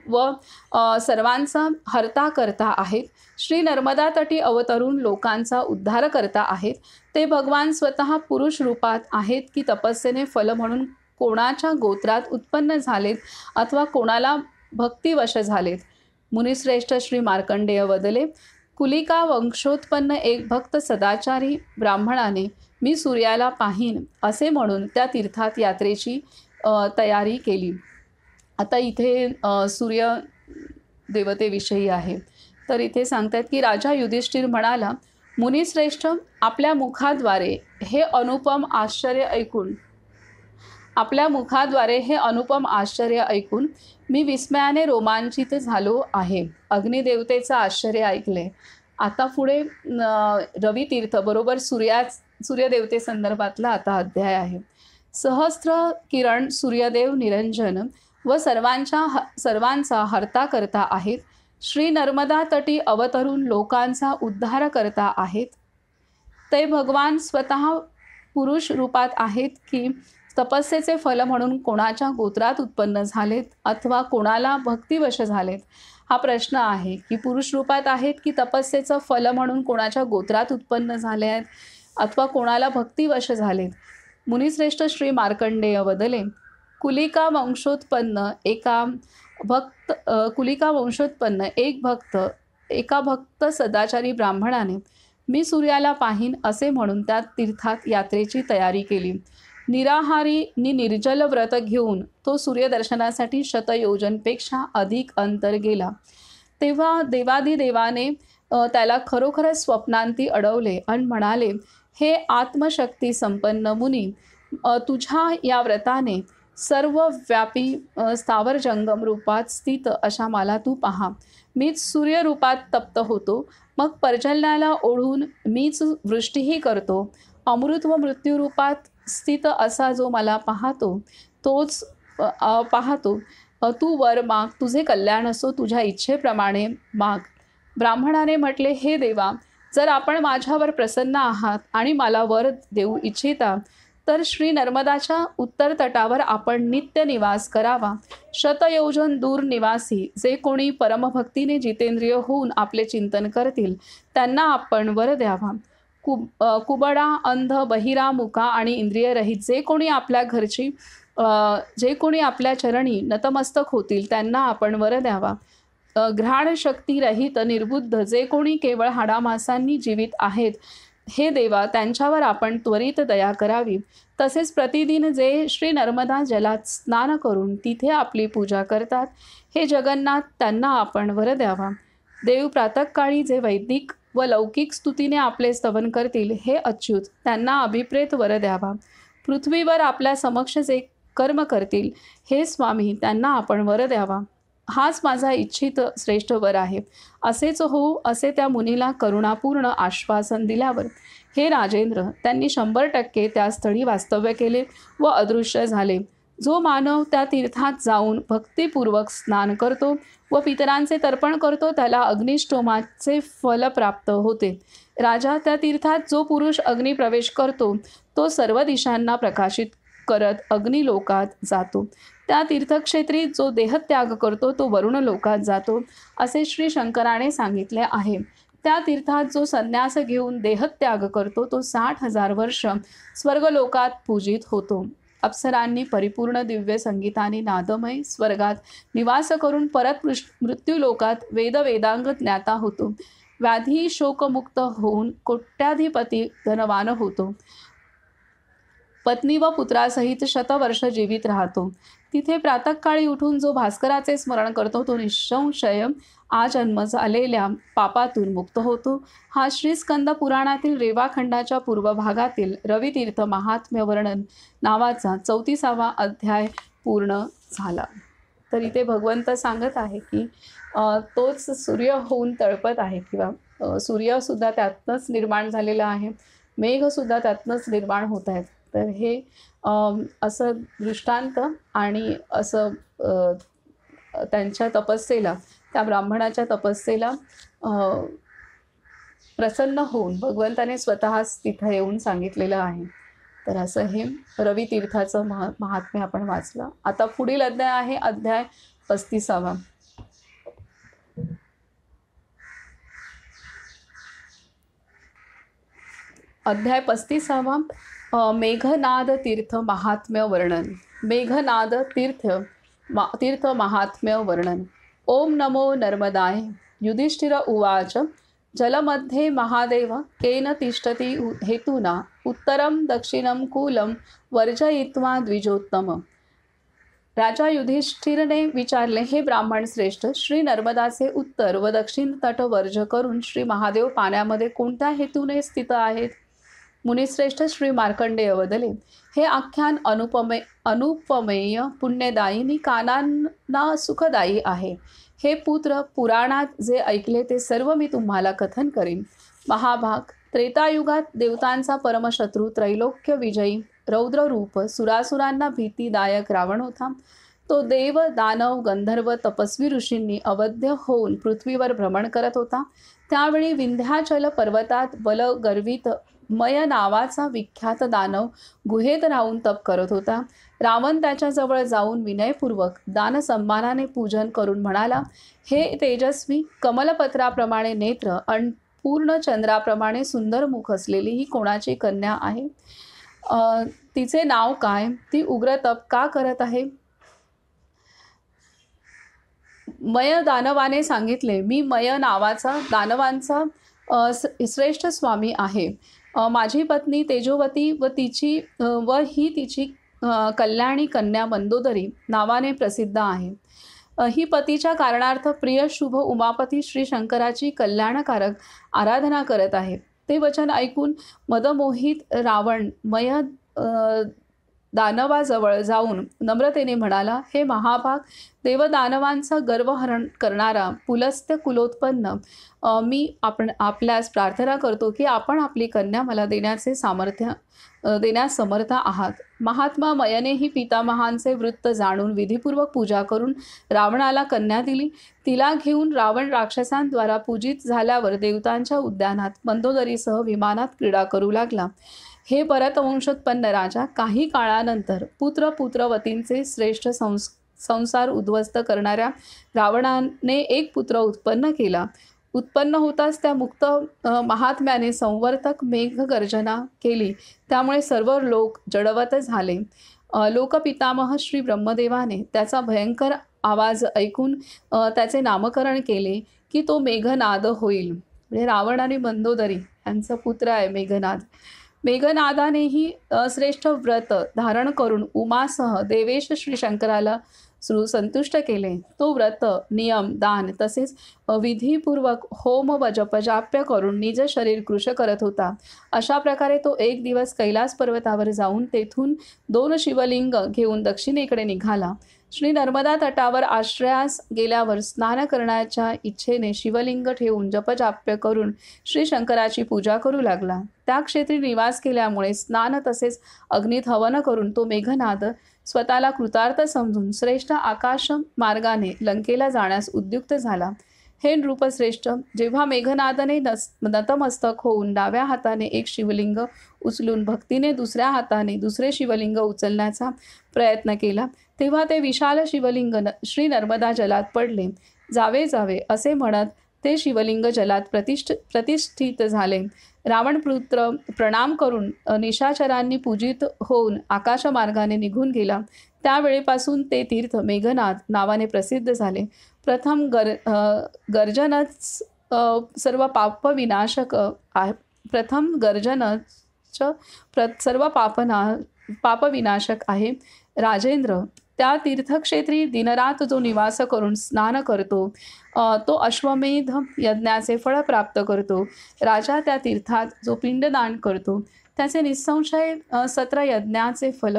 व सर्वांचा हर्ता करता आहेत. श्री नर्मदा तटी अवतरून लोकांचा उद्धार करता आहेत. ते भगवान स्वतः पुरुष रूपात आहेत की तपस्येने फल म्हणून कोणाच्या गोत्रात उत्पन्न झालेत अथवा कोणाला भक्तिवश झालेत. मुनिश्रेष्ठ श्री मार्कंडेय वदले, कुलिका वंशोत्पन्न एक भक्त सदाचारी ब्राह्मणाने मी सूर्याला पाहीन असे म्हणून त्या तीर्थात यात्रेची तयारी केली. आता इथे सूर्य देवतेविषयी आहे. तर इथे सांगतात की राजा युधिष्ठिर म्हणाला, मुनिश्रेष्ठ, आपल्या मुखाद्वारे हे अनुपम आश्चर्य ऐकून मी विस्मयाने रोमांचित झालो आहे. अग्निदेवतेचं आश्चर्य ऐकले. आता पुढे रवी तीर्थ बरोबर सूर्यदेवते संदर्भातला आता अध्याय आहे. सहस्त्र किरण सूर्यदेव निरंजन व सर्वांचा हर्ता करता आहेत. श्री नर्मदा तटी अवतरून लोकांचा उद्धार करता आहेत. ते भगवान स्वतः पुरुष रूपात आहेत की तपस्येचे फल म्हणून कोणाच्या गोत्रात उत्पन्न झालेत अथवा कोणाला भक्तिवश झालेत, हा प्रश्न आहे. की पुरुष रूपात आहेत की तपस्येचं फल म्हणून कोणाच्या गोत्रात उत्पन्न झाले आहेत अथवा कोणाला भक्तिवश झालेत. मुनिश्रेष्ठ श्री मार्कंडेय वदले, कुलिका वंशोत्पन्न एका भक्त सदाचारी ब्राह्मणाने मी सूर्याला पाहीन असे म्हणून त्या तीर्थात यात्रेची तयारी केली. निराहारी नि निर्जल व्रत घेऊन तो सूर्यदर्शनासाठी शतयोजनपेक्षा अधिक अंतर गेला. तेव्हा देवादिदेवाने त्याला खरोखरच स्वप्नांती अडवले आणि म्हणाले, हे आत्मशक्ती संपन्न मुनी, तुझ्या या व्रताने सर्वव्यापी स्थावर जंगम रूपात स्थित अशा मला तू पहा. मीच सूर्यरूपात तप्त होतो, मग पर्जन्याला ओढून मीच वृष्टीही करतो. अमृत व मृत्यूरूपात स्थित असा जो मला तोच पाहतो. तू वर माग, तुझे कल्याण असो, तुझ्या इच्छेप्रमाणे माग. ब्राह्मणाने म्हटले, हे देवा, जर आपण माझ्यावर प्रसन्न आहात आणि मला वर देऊ इच्छिता तर श्री नर्मदाच्या उत्तर तटावर आपण नित्य निवास करावा. शतयोजन दूर निवासी जे कोणी परमभक्तीने जितेंद्रिय होऊन आपले चिंतन करतील त्यांना आपण वर द्यावा. कुबडा, अंध, बहिरा, मुका आणि इंद्रियरहित जे कोणी आपल्या चरणी नतमस्तक होतील त्यांना आपण वर द्यावा. घ्राण शक्ती रहित निर्बुद्ध जे कोणी केवळ हाडामासांनी जीवित आहेत, हे देवा, त्यांच्यावर आपण त्वरित दया करावी. तसेच प्रतिदिन जे श्री नर्मदा जलात स्नान करून तिथे आपली पूजा करतात, हे जगन्नाथ, त्यांना आपण वर द्यावा. देव प्रातःकाळी जे वैदिक व लौकिक स्तुतीने आपले स्तवन करतील, हे अच्युत, त्यांना अभिप्रेत वर द्यावा. पृथ्वीवर आपल्या समक्ष जे कर्म करतील, हे स्वामी, त्यांना आपण वर द्यावा. हाच माझा इच्छित श्रेष्ठ वर आहे. असेच हो असे त्या मुनीला करुणापूर्ण आश्वासन दिल्यावर, हे राजेंद्र, त्यांनी 100% त्या स्थळी वास्तव्य केले व अदृश्य झाले. जो मानव त्या तीर्थात जाऊन भक्तिपूर्वक स्नान करतो व पितरांचे तर्पण करतो त्याला अग्निष्टोमाचे फल प्राप्त होते. राजा, त्या तीर्थात जो पुरुष अग्निप्रवेश करतो तो सर्व दिशांना प्रकाशित करत अग्निलोकात जातो. त्या तीर्थक्षेत्री जो देहत्याग करतो तो वरुण लोकात जातो, असे श्री शंकराने सांगितले आहे. त्या तीर्थात जो संन्यास घेऊन देहत्याग करतो तो 60,000 वर्ष स्वर्गलोकात पूजित होतो. अप्सरांनी परिपूर्ण दिव्य संगीताने नादमय स्वर्गात निवास करून परत मृत्यूलोकात वेदांग ज्ञाता होतो. व्याधी शोकमुक्त होऊन कोट्याधिपती धनवान होतो. पत्नी व पुत्रासहित शतवर्ष जीवित राहतो. तिथे प्रातःकाळी उठून जो भास्कराचे स्मरण करतो तो निःसंशय आजन्म झालेल्या पापातून मुक्त होतो. हा श्री स्कंद पुराणातील रेवाखंडाच्या पूर्व भागातील रवितीर्थ महात्म्य वर्णन नावाचा 34वा अध्याय पूर्ण झाला. तर इथे भगवंत सांगत आहे की तोच सूर्य होऊन तळपत आहे किंवा सूर्यसुद्धा त्यातनंच निर्माण झालेला आहे, मेघसुद्धा त्यातनंच निर्माण होत आहेत. तर हे असं दृष्टांत आणि असं त्यांच्या तपस्येला, त्या ब्राह्मणाच्या तपस्येला प्रसन्न होऊन भगवंताने स्वतःच तिथं येऊन सांगितलेलं आहे. तर असं हे रवी तीर्थाचं महात्म्य आपण वाचलं. आता पुढील अध्याय आहे अध्याय 35वा. अध्याय 35वा मेघनाद तीर्थ महात्म्य वर्णन. मेघनाद तीर्थ महात्म्य वर्णन. ओम नमो नर्मदाय. युधिष्ठिर उवाच. जलमध्ये महादेव केन तिष्ठति हेतुना उत्तरम दक्षिणम कूलम वर्जयित्वा द्विजोत्तम. राजा युधिष्ठिरने विचारले, हे ब्राह्मण श्रेष्ठ, श्री नर्मदाचे उत्तर व दक्षिण तट वर्ज करून श्री महादेव पाण्यामध्ये कोणत्या हेतूने स्थित आहेत? मुनिश्रेष्ठ श्री मार्कंडेय वदले, हे आख्यान अनुपमेय पुण्यदायिनी कानांना सुखदायी आहे. हे पुत्र, पुराणात जे ऐकले ते सर्व मी तुम्हाला कथन करीन. महाभाग, त्रेतायुगात देवतांचा परमशत्रू त्रैलोक्य विजयी रौद्र रूप सुरासुरांना भीतीदायक रावण होता. तो देव, दानव, गंधर्व, तपस्वी ऋषींनी अवध्य होऊन पृथ्वीवर भ्रमण करत होता. त्यावेळी विंध्याचल पर्वतात बलगर्वित मय नावाचा विख्यात दानव गुहेत राहून तप करत होता. रावण त्याच्याजवळ जाऊन विनयपूर्वक दानसन्मानाने पूजन करून म्हणाला, हे तेजस्वी, कमलपत्राप्रमाणे नेत्र आणि पूर्ण चंद्राप्रमाणे सुंदर मुख असलेली ही कोणाची कन्या आहे? तिचे नाव काय? ती उग्र तप का करत आहे? मय दानवाने सांगितले, मी मय नावाचा दानवांचा श्रेष्ठ स्वामी आहे. माझी पत्नी तेजोवती व ही तिची कल्याणी कन्या मंदोदरी नावाने प्रसिद्ध आहे. ही पतीच्या कारणार्थ प्रिय शुभ उमापती श्री शंकराची कल्याणकारक आराधना करत आहे. ते वचन ऐकून मदमोहित रावण मय दानवाजवळ जाऊन नम्रतेने म्हणाला, हे महाभाग, देवदानवांचा गर्वहरण करणारा पुलस्त्य कुलोत्पन्न, मी आपल्यास प्रार्थना करतो की आपण आपली कन्या मला देण्यास समर्थ आहात. महात्मा मयनेही पितामहांचे वृत्त जाणून विधिपूर्वक पूजा करून रावणाला कन्या दिली. तिला घेऊन रावण राक्षसांद्वारा पूजित झाल्यावर देवतांच्या उद्यानात मंदोदरीसह विमानात क्रीडा करू लागला. हे भरतवंशोत्पन्न राजा, काही काळानंतर पुत्रवतींचे श्रेष्ठ संसार उद्ध्वस्त करणाऱ्या रावणाने एक पुत्र उत्पन्न केला. उत्पन्न होताच त्या मुक्त महात्म्याने संवर्तक मेघगर्जना केली. त्यामुळे सर्व लोक जडवत झाले. लोकपितामह श्री ब्रह्मदेवाने त्याचा भयंकर आवाज ऐकून त्याचे नामकरण केले की तो मेघनाद होईल. म्हणजे रावण आणि मंदोदरी यांचा पुत्र आहे मेघनाद. मेघनादानेही श्रेष्ठ व्रत धारण करून उमासह देवेश श्री शंकराला संतुष्ट केले. तो व्रत, नियम, दान तसेच विधीपूर्वक होम व जपजाप्य करून निज शरीर कृश करत होता. अशा प्रकारे तो एक दिवस कैलास पर्वतावर जाऊन तेथून 2 शिवलिंग घेऊन दक्षिणेकडे निघाला. श्री नर्मदा तटावर आश्रयास गेल्यावर स्नान करण्याच्या इच्छेने शिवलिंग ठेवून जपजाप्य करून श्री शंकराची पूजा करू लागला. त्या क्षेत्री निवास केल्यामुळे स्नान तसेच अग्नीत हवन करून तो मेघनाद स्वतःला कृतार्थ समजून श्रेष्ठ आकाश मार्गाने लंकेला जाण्यास उद्युक्त झाला. हे नृपश्रेष्ठ, जेव्हा मेघनादने नतमस्तक होऊन डाव्या हाताने एक शिवलिंग उचलून भक्तीने दुसऱ्या हाताने दुसरे शिवलिंग उचलण्याचा प्रयत्न केला, तेव्हा ते विशाल शिवलिंग श्री नर्मदा जलात पडले. जावे जावे असे म्हणत ते शिवलिंग जलात प्रतिष्ठित झाले. रावणपुत्र प्रणाम करून निशाचरांनी पूजित होऊन आकाशमार्गाने निघून गेला. त्यावेळेपासून ते तीर्थ मेघनाद नावाने प्रसिद्ध झाले. प्रथम गर्जनच सर्व पापविनाशक आहे. सर्व पापविनाशक आहे. राजेंद्र, त्या तीर्थक्षेत्री दिनरात जो निवास करून स्नान करतो तो अश्वमेध यज्ञाचे फळ प्राप्त करतो. राजा त्या तीर्थात जो पिंडदान करतो त्याचे निसंशय सत्र यज्ञाचे फल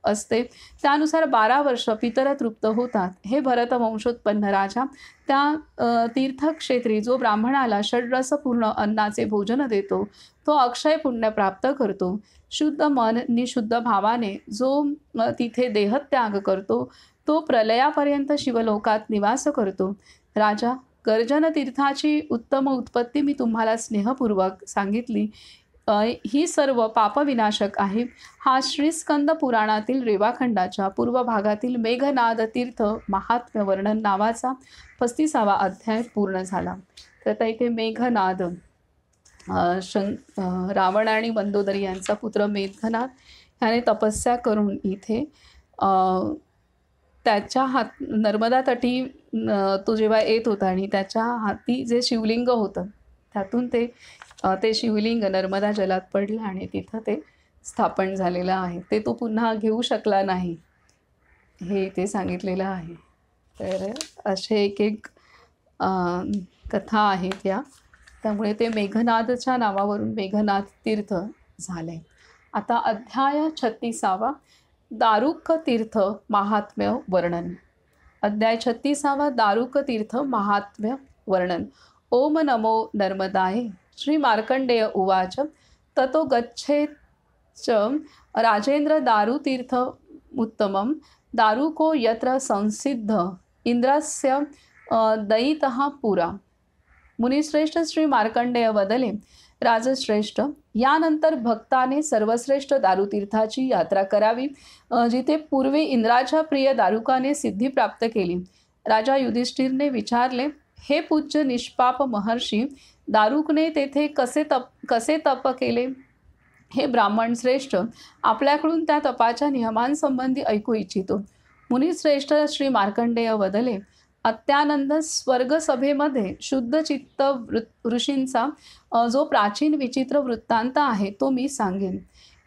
असते. त्यानुसार 12 वर्ष पितर तृप्त होतात. हे भरतवंशोत्पन्न राजा, त्या तीर्थक्षेत्री जो ब्राह्मणाला षड्रसपूर्ण अन्नाचे भोजन देतो तो अक्षय पुण्य प्राप्त करतो. शुद्ध मन निशुद्ध भावाने जो तिथे देहत्याग करतो तो प्रलयापर्यंत शिवलोकात निवास करतो. राजा, गर्जन तीर्थाची उत्तम उत्पत्ती मी तुम्हाला स्नेहपूर्वक सांगितली. ही सर्व पापविनाशक आहे. हा श्रीस्कंद पुराणातील रेवाखंडाच्या पूर्व भागातील मेघनाद तीर्थ महात्म्य वर्णन नावाचा 35वा अध्याय पूर्ण झाला. तर आता इथे मेघनाद, रावण आणि मंदोदरी यांचा पुत्र मेघनाद ह्याने तपस्या करून इथे त्याच्या नर्मदा तटी तो जेव्हा येत होता आणि त्याच्या हाती जे शिवलिंग होतं त्यातून ते शिवलिंग नर्मदा जलात पडलं आणि तिथं ते स्थापन झालेलं आहे. ते तो पुन्हा घेऊ शकला नाही, हे इथे सांगितलेलं आहे. तर असे एक एक अ, कथा आहेत या. त्यामुळे ते मेघनादच्या नावावरून मेघनाद तीर्थ झाले. आता अध्याय 36 दारुक तीर्थ महात्म्य वर्णन. अध्याय 36 दारुक तीर्थ महात्म्य वर्णन. ओम नमो नर्मदाय. श्री मार्कंडेय उवाच ततो गच्छेच्च राजेंद्र दारुतीर्थ उत्तमं दारुको यत्र संसिद्ध इंद्रस्य दयितः पुरा. मुनिश्रेष्ठ श्री मार्कंडेय वदले, राजश्रेष्ठ, यानंतर भक्ताने सर्वश्रेष्ठ दारुतीर्थाची यात्रा करावी, जिथे पूर्वी इंद्राच्या प्रिय दारुकाने सिद्धी प्राप्त केली. राजा युधिष्ठिरने विचारले, हे पूज्य निष्पाप महर्षी, दारुकने तेथे कसे तप केले? हे ब्राह्मण श्रेष्ठ, आपल्याकडून त्या तपाच्या नियमांसंबंधी ऐकू इच्छितो. मुनिश्रेष्ठ श्री मार्कंडेय वदले, अत्यानंद स्वर्गसभेमध्ये शुद्ध चित्त ऋषींचा जो प्राचीन विचित्र वृत्तांत आहे तो मी सांगेन.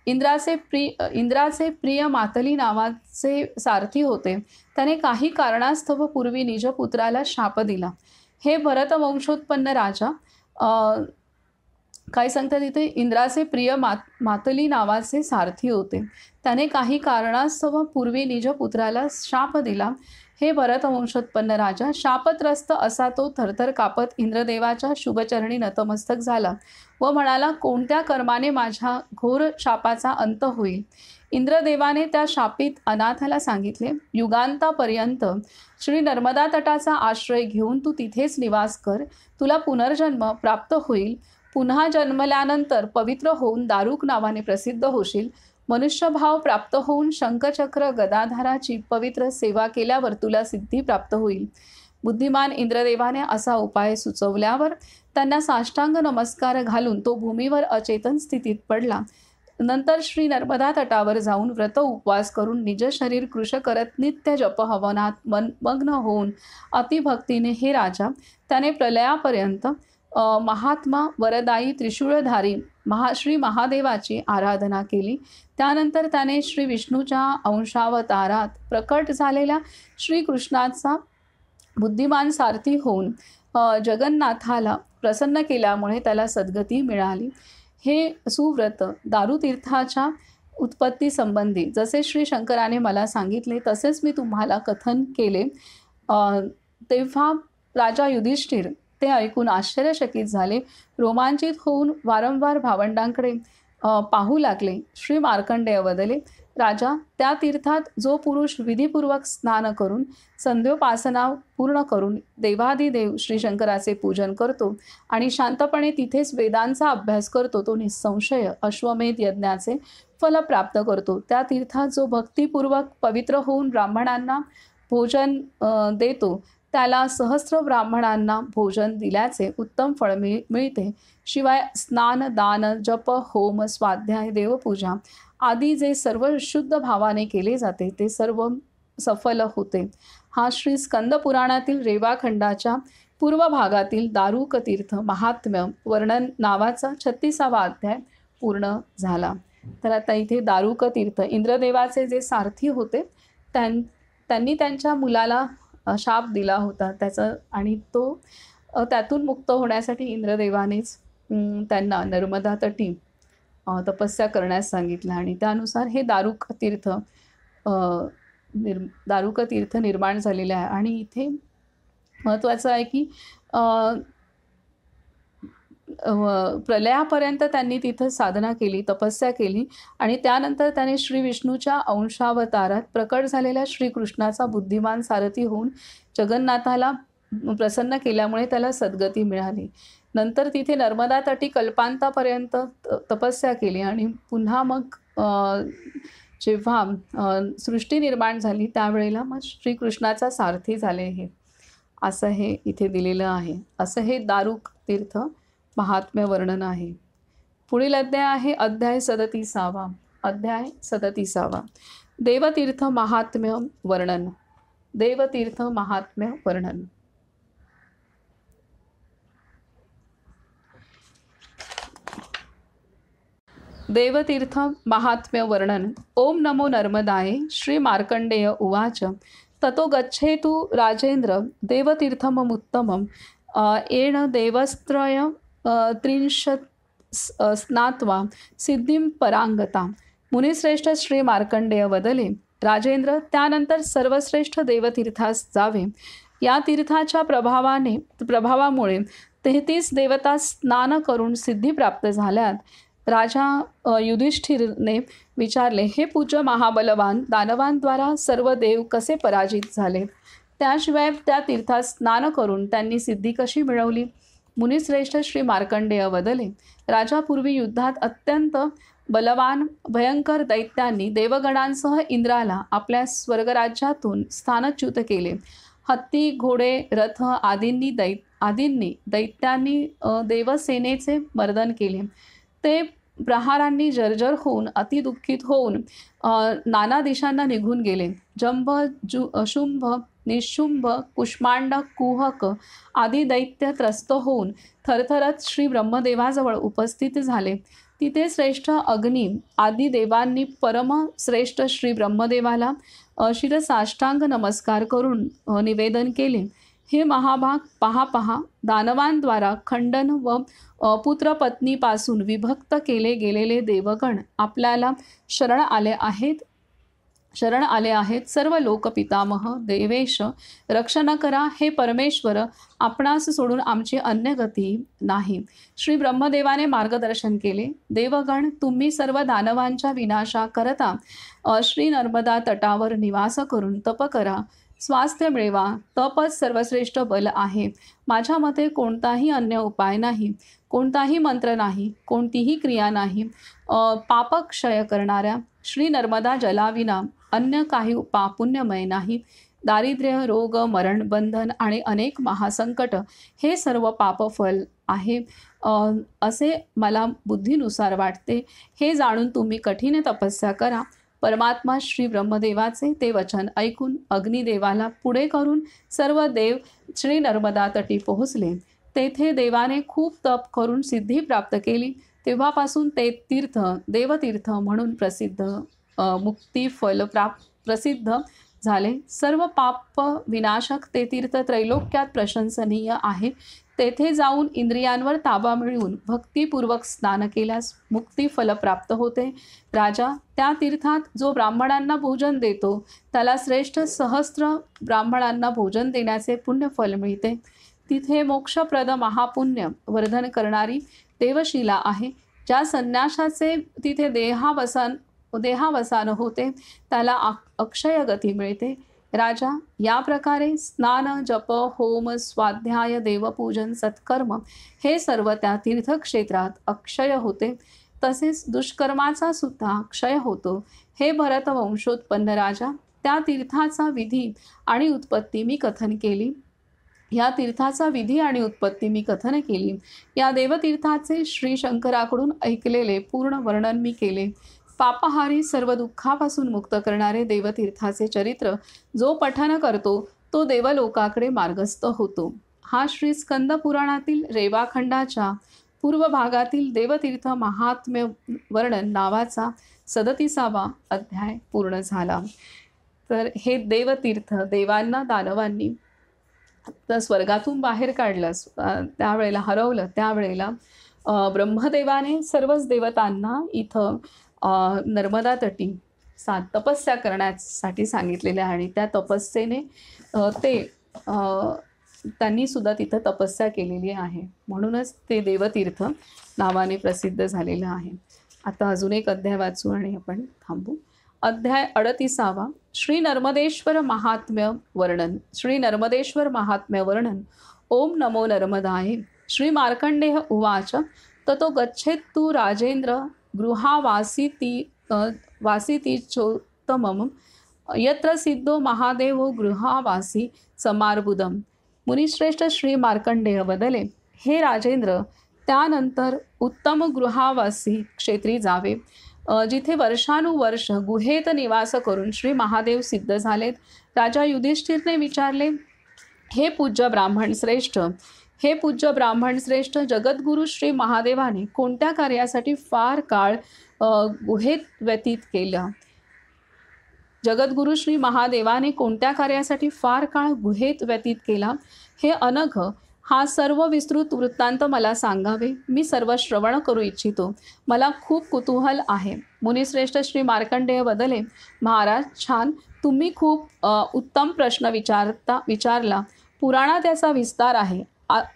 इंद्राचे प्रिय मातली नावाचे सारथी होते. त्याने काही कारणास्तव पूर्वी निजपुत्राला शाप दिला. हे भरतवंशोत्पन्न राजा, काय सांगतात इथे, इंद्राचे प्रिय मातली नावाचे सारथी होते. त्याने काही कारणास्तव पूर्वी निजपुत्राला शाप दिला. हे भरतवंशोत्पन्न राजा, शापत्रस्त असा तो थरथर कापत इंद्रदेवाच्या शुभचरणी नतमस्तक झाला व म्हणाला, कोणत्या कर्माने माझ्या घोर शापाचा अंत होईल? इंद्रदेवाने त्या शापित अनाथाला सांगितले, युगांतापर्यंत श्री नर्मदा तटाचा आश्रय घेऊन तू तिथेच निवास कर. तुला पुनर्जन्म प्राप्त होईल. पुन्हा जन्मल्यानंतर पवित्र होऊन दारुक नावाने प्रसिद्ध होशील. मनुष्यभाव प्राप्त होऊन शंखचक्र गदाधाराची पवित्र सेवा केल्यावर तुला सिद्धी प्राप्त होईल. बुद्धिमान इंद्रदेवाने असा उपाय सुचवल्यावर त्यांना साष्टांग नमस्कार घालून तो भूमीवर अचेतन स्थितीत पडला. नंतर श्री नर्मदा तटावर जाऊन व्रत उपवास करून निज शरीर कृश करत नित्य जपहवनात मग्न होऊन अतिभक्तीने हे राजा त्याने प्रलयापर्यंत महात्मा वरदायी त्रिशूळधारी श्री महादेवाची आराधना केली. त्यानंतर त्याने श्री विष्णूच्या अंशावतारात प्रकट झालेल्या श्रीकृष्णाचा बुद्धिमान सारथी होऊन जगन्नाथाला प्रसन्न केल्यामुळे त्याला सद्गती मिळाली. हे सुव्रत दारुतीर्थाच्या उत्पत्ती संबंधी जसे श्री शंकराने मला सांगितले तसेच मी तुम्हाला कथन केले. तेव्हा राजा युधिष्ठिर ते ऐकून आश्चर्यचकित झाले. रोमांचित होऊन वारंवार भावंडांकडे पाहू लागले. श्री मार्कंडेय वदले, राजा, त्या तीर्थात जो पुरुष विधीपूर्वक स्नान करून संध्योपासना पूर्ण करून देवादिदेव श्री शंकराचे पूजन करतो आणि शांतपणे तिथेच वेदांचा अभ्यास करतो, तो निसंशय अश्वमेध यज्ञाचे फल प्राप्त करतो. त्या तीर्थात जो भक्तिपूर्वक पवित्र होऊन ब्राह्मणांना भोजन देतो त्याला सहस्र ब्राह्मणांना भोजन दिल्याचे उत्तम फळ मिळते. शिवाय स्नान, दान, जप, होम, स्वाध्याय, देवपूजा आदी जे सर्व शुद्ध भावाने केले जाते ते सर्व सफल होते. हा श्री स्कंद पुराणातील रेवाखंडाच्या पूर्व भागातील दारुक तीर्थ महात्म्य वर्णन नावाचा 36वा अध्याय पूर्ण झाला. तर आता इथे दारुक तीर्थ इंद्रदेवाचे जे सारथी होते त्यांनी त्यांच्या मुलाला शाप दिला होता त्याचं, आणि तो त्यातून मुक्त होण्यासाठी इंद्रदेवानेच त्यांना नर्मदा तटी तपस्या करण्यास सांगितलं आणि त्यानुसार हे दारुक तीर्थ निर्माण झालेले आहे. आणि इथे महत्त्वाचं आहे की प्रलयापर्यंत त्यांनी तिथं साधना केली, तपस्या केली आणि त्यानंतर त्याने श्री विष्णूच्या अंशावतारात प्रकट झालेल्या श्रीकृष्णाचा बुद्धिमान सारथी होऊन जगन्नाथाला प्रसन्न केल्यामुळे त्याला सद्गती मिळाली. नंतर तिथे नर्मदा तटी कल्पांतापर्यंत तपस्या केली आणि पुन्हा मग जेव्हा सृष्टी निर्माण झाली त्यावेळेला मग श्रीकृष्णाचा सारथी झाले. हे असं हे इथे दिलेलं आहे. असं हे दारुक तीर्थ महात्म्य वर्णन आहे. पुढील अध्याय आहे अध्याय 37. अध्याय 37 देवतीर्थ महात्म्य वर्णन. देवतीर्थ महात्म्य वर्णन. देवतीर्थ महात्म्य वर्णन. ओम नमो नर्मदाय. श्री मार्कंडेय उवाच. ततो गच्छेतु राजेंद्र देवतीर्थममुत्तमं येन देवस्त्रय त्रिंशत् स्नात्वा सिद्धिं परांगता. मुनिश्रेष्ठ श्री मार्कंडेय वदले, राजेंद्र, त्यानंतर सर्वश्रेष्ठ देवतीर्थास जावे. या तीर्थाच्या प्रभावामुळे 33 देवता स्नान करून सिद्धी प्राप्त झाल्यात. राजा युधिष्ठिरने विचारले, हे पूज्य महाबलवान, दानवांद्वारा सर्व देव कसे पराजित झाले? त्याशिवाय त्या तीर्थात स्नान करून त्यांनी सिद्धी कशी मिळवली? मुनिश्रेष्ठ श्री मार्कंडेय वदले, राजापूर्वी युद्धात अत्यंत बलवान भयंकर दैत्यांनी देवगणांसह इंद्राला आपल्या स्वर्गराज्यातून स्थानच्युत केले. हत्ती, घोडे, रथ आदींनी दैत्यांनी देवसेनेचे मर्दन केले. ते प्रहारांनी जर्जर होऊन अतिदुःखित होऊन नाना दिशांना निघून गेले. जंभ, शुंभ, निशुंभ, कुष्मांड, कुहक आदी दैत्य त्रस्त होऊन थरथरत श्री ब्रह्मदेवाजवळ उपस्थित झाले. तिथे श्रेष्ठ अग्नी आदी देवांनी परमश्रेष्ठ श्री ब्रह्मदेवाला शिरसाष्टांग नमस्कार करून निवेदन केले, हे महाभाग, पहा दानवांद्वारा खंडन व पुत्रपत्नीपासून विभक्त केले गेलेले देवगण आपल्याला शरण आले आहेत. सर्व लोकपितामह देवेश, रक्षण करा. हे परमेश्वर, आपणास सोडून आमची अन्य गती नाही. श्री ब्रह्मदेवाने मार्गदर्शन केले. देवगण, तुम्ही सर्व दानवांच्या विनाशा करता श्री नर्मदा तटावर निवास करून तप करा. स्वास्थ्य मिळवा. तपच सर्वश्रेष्ठ बल आहे. माझ्या मते कोणताही अन्य उपाय नाही, कोणताही मंत्र नाही, कोणतीही क्रिया नाही. पापक्षय करणाऱ्या श्री नर्मदा जलाविना अन्य काही पुण्यमय नाही. दारिद्र्य, रोग, मरण, बंधन आणि अनेक महासंकट हे सर्व पापफल आहे असे मला बुद्धीनुसार वाटते. हे जाणून तुम्ही कठीण तपस्या करा. परमात्मा श्री ब्रह्मदेवाचे ते वचन ऐकून अग्निदेवाला पुढे करून सर्व देव श्री नर्मदा तटी पोहोचले. तेथे देवाने खूप तप करून सिद्धी प्राप्त केली. तेव्हापासून ते तीर्थ देवतीर्थ म्हणून प्रसिद्ध झाले. सर्व पाप विनाशक ते तीर्थ त्रैलोक्यात प्रशंसनीय आहे. तेथे जाऊन इंद्रियांवर ताबा मिळवून भक्तिपूर्वक स्नान केल्यास मुक्तिफल प्राप्त होते. राजा, त्या तीर्थात जो ब्राह्मणांना भोजन देतो त्याला श्रेष्ठ सहस्त्र ब्राह्मणांना भोजन देण्याचे पुण्यफल मिळते. तिथे मोक्षप्रद महापुण्य वर्धन करणारी देवशिला आहे. ज्या संन्यासाचे तिथे देहावसान होते त्याला अक्षय गती मिळते. राजा, या प्रकारे स्नान, जप, होम, स्वाध्याय, देवपूजन, सत्कर्म हे सर्व त्या तीर्थक्षेत्रात अक्षय होते. तसेच दुष्कर्माचा सुद्धा क्षय होतो. हे भरत वंशोत्पन्न राजा, त्या तीर्थाचा विधी आणि उत्पत्ती मी कथन केली. या देवतीर्थाचे श्री शंकराकडून ऐकलेले पूर्ण वर्णन मी केले. पापहारी सर्व दुःखापासून मुक्त करणारे देवतीर्थाचे चरित्र जो पठन करतो तो देवलोकाकडे मार्गस्थ होतो. हा श्री स्कंद पुराणातील रेवाखंडाच्या पूर्व भागातील देवतीर्थ महात्म्य वर्णन नावाचा 37वा अध्याय पूर्ण झाला. तर हे देवतीर्थ देवांना दानवांनी स्वर्गातून बाहेर काढलं, त्यावेळेला हरवलं. त्यावेळेला ब्रह्मदेवाने सर्वच देवतांना इथं नर्मदा तटी तपस्या करण्यासाठी सांगितलेले आहे. आणि त्या तपस्येने त्यांनी सुद्धा तिथं तपस्या केलेली आहे. म्हणूनच ते देवतीर्थ नावाने प्रसिद्ध झालेलं आहे. आता अजून एक अध्याय वाचू आणि आपण थांबू. अध्याय 38वा. श्री नर्मदेश्वर महात्म्य वर्णन. ओम नमो नर्मदाय. श्री मार्कंडेय उवाच. ततो गच्छेत्तु राजेंद्र गृहावासीतीचोत्तमं यत्र सिद्धो महादेवो गृहावासी समार्बुदम. मुनिश्रेष्ठ श्री मार्कंडेय वदले, हे राजेंद्र, त्यानंतर उत्तम गृहावासी क्षेत्री जावे, जिथे वर्षानुवर्ष गुहेत निवास करून श्री महादेव सिद्ध झालेत. राजा युधिष्ठिरने विचारले, हे पूज्य ब्राह्मण श्रेष्ठ, जगद्गुरु श्री महादेवाने कोणत्या कार्यासाठी फार काळ गुहेत व्यतीत केला. जगद्गुरु श्री महादेवाने कोणत्या कार्यासाठी फार काळ गुहेत व्यतीत केला हे अनघ हा सर्व विस्तृत वृत्तांत मला सांगावे. मी सर्व श्रवण करू इच्छितो. मला खूप कुतूहल आहे. मुनिश्रेष्ठ श्री मार्कंडेय वदले, महाराज छान, तुम्ही खूप उत्तम प्रश्न विचारला. पुराणात याचा विस्तार आहे.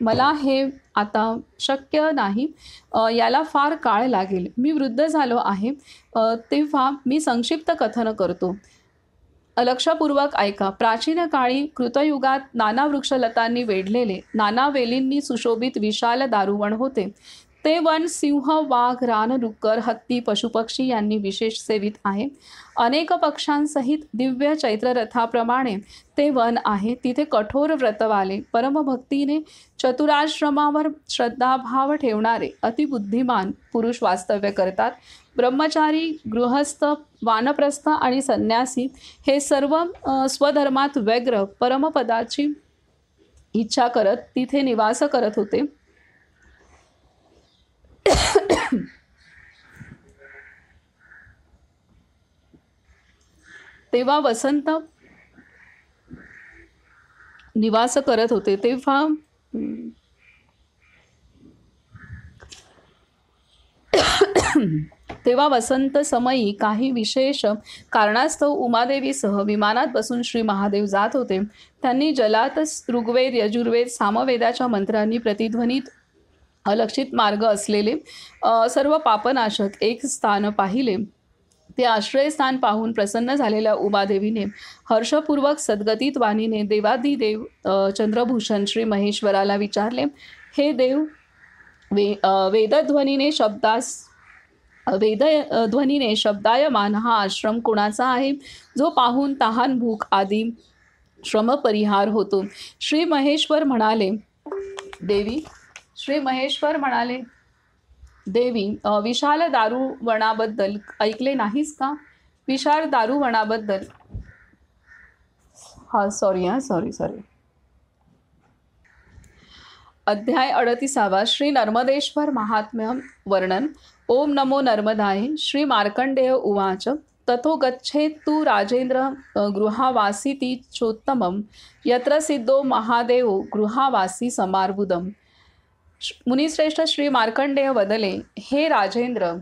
मला हे आता शक्य नाही. याला फार काळ लागेल. मी वृद्ध झालो आहे. तेव्हा मी संक्षिप्त कथन करतो. लक्षपूर्वक ऐका. प्राचीन काळी कृतयुगात नाना वृक्षलतांनी वेढलेले, नाना वेलींनी सुशोभित विशाल दारुवण होते. ते वन सिंह, वाघ, रान, डुक्कर, हत्ती, पशुपक्षी यांनी विशेष सेवित आहे. अनेक पक्ष्यांसहित दिव्य चैत्ररथाप्रमाणे ते वन आहे. तिथे कठोर व्रतवाले, परमभक्तीने चतुराश्रमावर श्रद्धाभाव ठेवणारे अतिबुद्धिमान पुरुष वास्तव्य करतात. ब्रह्मचारी, गृहस्थ, वानप्रस्थ आणि संन्यासी हे सर्व स्वधर्मात व्यग्र परमपदाची इच्छा करत तिथे निवास करत होते. तेव्हा वसंत निवास करत होते. तेव्हा वसंत समयी काही विशेष कारणास्तव उमादेवीसह विमानात बसून श्री महादेव जात होते. त्यांनी जलात ऋग्वेद, यजुर्वेद, सामवेदाच्या मंत्रांनी प्रतिध्वनीत अलक्षित मार्ग असलेले सर्व पापनाशक एक स्थान पाहिले. ते आश्रयस्थान पाहून प्रसन्न झालेल्या उमादेवीने हर्षपूर्वक सद्गतीत वाणीने देवाधिदेव चंद्रभूषण श्री महेश्वराला विचारले, हे देव, वेदध्वनीने शब्दायमान हा आश्रम कोणाचा आहे, जो पाहून तहान, भूक आदी श्रमपरिहार होतो. श्री महेश्वर म्हणाले, देवी, विशाल दारुवनाबद्दल ऐकले नाहीस का? विशाल दारुवनाबद्दल सॉरी अध्याय 38 श्री नर्मदेश्वर महात्म्य वर्णन. ओम नमो नर्मदाय. श्री मार्कंडेय उवाच, तथो गच्छेत् तु राजेंद्र गृहावासीति चोत्तमं यत्र सिद्धो महादेवो गृहावासी समार्बुदम. मुनिश्रेष्ठ श्री मार्कंडेय वदले, हे राजेंद्र,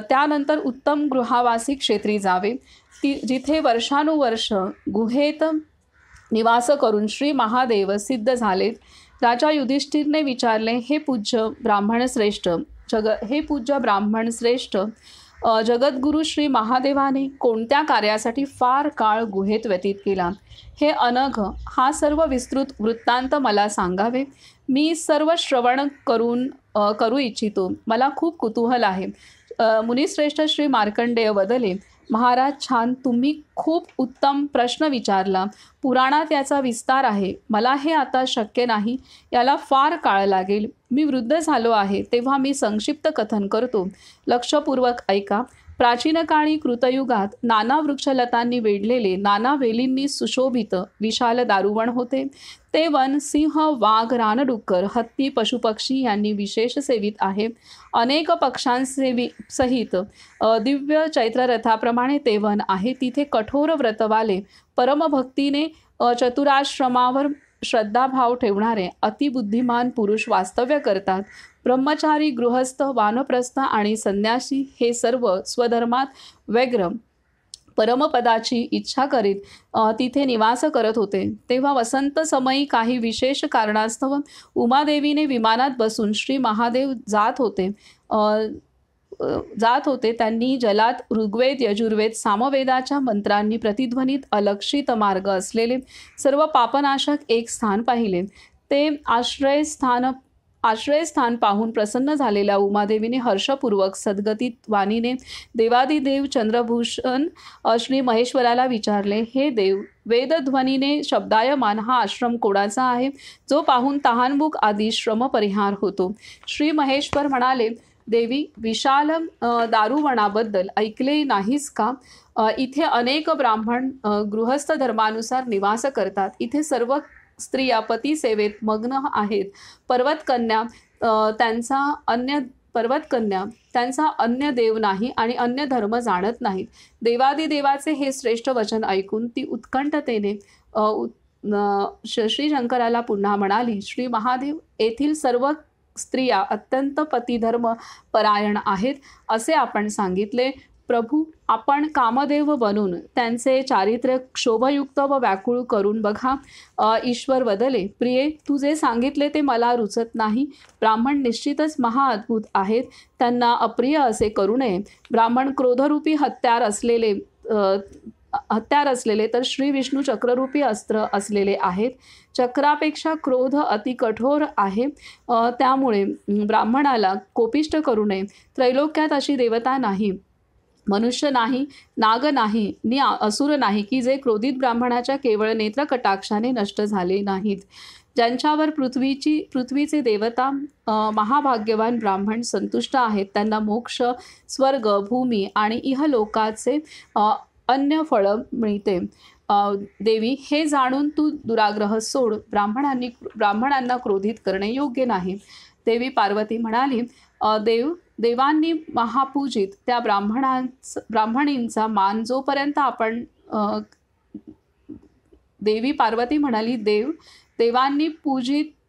त्यानंतर उत्तम गृहावासी क्षेत्री जावे. जिथे वर्षानुवर्ष गुहेत निवास करून श्री महादेव सिद्ध झालेत. राजा युधिष्ठिरने विचारले, हे पूज्य ब्राह्मण श्रेष्ठ, जगद्गुरु श्री महादेवाने कोणत्या कार्यासाठी फार काळ गुहेत व्यतीत केला हे अनघ हा सर्व विस्तृत वृत्तांत मला सांगावे. मी सर्व श्रवण करू इच्छितो. मला खूप कुतूहल आहे. मुनिश्रेष्ठ श्री मार्कंडेय वदले, महाराज छान, तुम्ही खूप उत्तम प्रश्न विचारला. पुराणात याचा विस्तार आहे. मला हे आता शक्य नाही. याला फार काळ लागेल. मी वृद्ध झालो आहे. तेव्हा मी संक्षिप्त कथन करतो. लक्षपूर्वक ऐका. प्राचीन काळी कृतयुगात नाना वृक्षलतांनी वेढलेले, नाना वेलींनी सुशोभित विशाल दारुवण होते. ते वन सिंह, वाघ, रानडुक्कर, हत्ती, पशुपक्षी यांनी विशेष सेवित आहे. अनेक पक्ष्यांसहित दिव्य चैत्ररथाप्रमाणे ते वन आहे. तिथे कठोर व्रतवाले, परमभक्तीने चतुराश्रमावर श्रद्धाभाव ठेवणारे अतिबुद्धिमान पुरुष वास्तव्य करतात. ब्रह्मचारी, गृहस्थ, वानप्रस्थ आणि संन्यासी हे सर्व स्वधर्मात व्यग्र परमपदाची इच्छा करीत तिथे निवास करत होते. तेव्हा वसंत समयी काही विशेष कारणास्तव उमादेवीने विमानात बसून श्री महादेव जात होते. त्यांनी जलात ऋग्वेद, यजुर्वेद, सामवेदाच्या मंत्रांनी प्रतिध्वनीत अलक्षित मार्ग असलेले सर्व पापनाशक एक स्थान पाहिले. ते आश्रयस्थान पाहून प्रसन्न झालेल्या उमादेवीने हर्षपूर्वक सद्गतीत वाणीने देवाधिदेव चंद्रभूषण श्री महेश्वराला विचारले, हे देव, वेदध्वनीने शब्दायमान हा आश्रम कोणाचा आहे, जो पाहून तहानभूक आदी श्रमपरिहार होतो. श्री महेश्वर म्हणाले, देवी, विशाल दारुवनाबद्दल ऐकले नाहीस का? इथे अनेक ब्राह्मण गृहस्थ धर्मानुसार निवास करतात. इथे सर्व स्त्रिया पती सेवेत मग्न आहेत. पर्वतकन्या त्यांचा पर्वतकन्या त्यांचा अन्य देव नाही आणि अन्य धर्म जाणत नाहीत. देवादिदेवाचे हे श्रेष्ठ वचन ऐकून ती उत्कंठतेने श्री शंकराला पुन्हा म्हणाली, श्री महादेव, येथील सर्व स्त्रिया अत्यंत पतिधर्म परायण आहेत असे आपण सांगितले. प्रभू, आपण कामदेव बनून त्यांचे चारित्र्य क्षोभयुक्त व व्याकुळ करून बघा. ईश्वर वदले, प्रिये, तू जे सांगितले ते मला रुचत नाही. ब्राह्मण निश्चितच महाअद्भुत आहेत, त्यांना अप्रिय असे करू नये. ब्राह्मण क्रोधरूपी हत्यार असलेले तर श्री विष्णू चक्ररूपी अस्त्र असलेले आहेत. चक्रापेक्षा क्रोध अति कठोर आहे, त्यामुळे ब्राह्मणाला कोपिष्ट करू नये. त्रैलोक्यात अशी देवता नाही, मनुष्य नाही, नाग नाही नि असुर नाही की जे क्रोधित ब्राह्मणाच्या केवळ नेत्रकटाक्षाने नष्ट झाले नाहीत. ज्यांच्यावर पृथ्वीचे देवता महाभाग्यवान ब्राह्मण संतुष्ट आहेत, त्यांना मोक्ष, स्वर्ग, भूमी आणि इहलोकाचे अन्य फळ मिळते. देवी, हे जाणून तू दुराग्रह सोड. ब्राह्मणांना क्रोधित करणे योग्य नाही. देवी पार्वती म्हणाली, देवांनी महापूजित त्या ब्राह्मणींचा मान जोपर्यंत आपण देवी पार्वती म्हणाली, देवांनी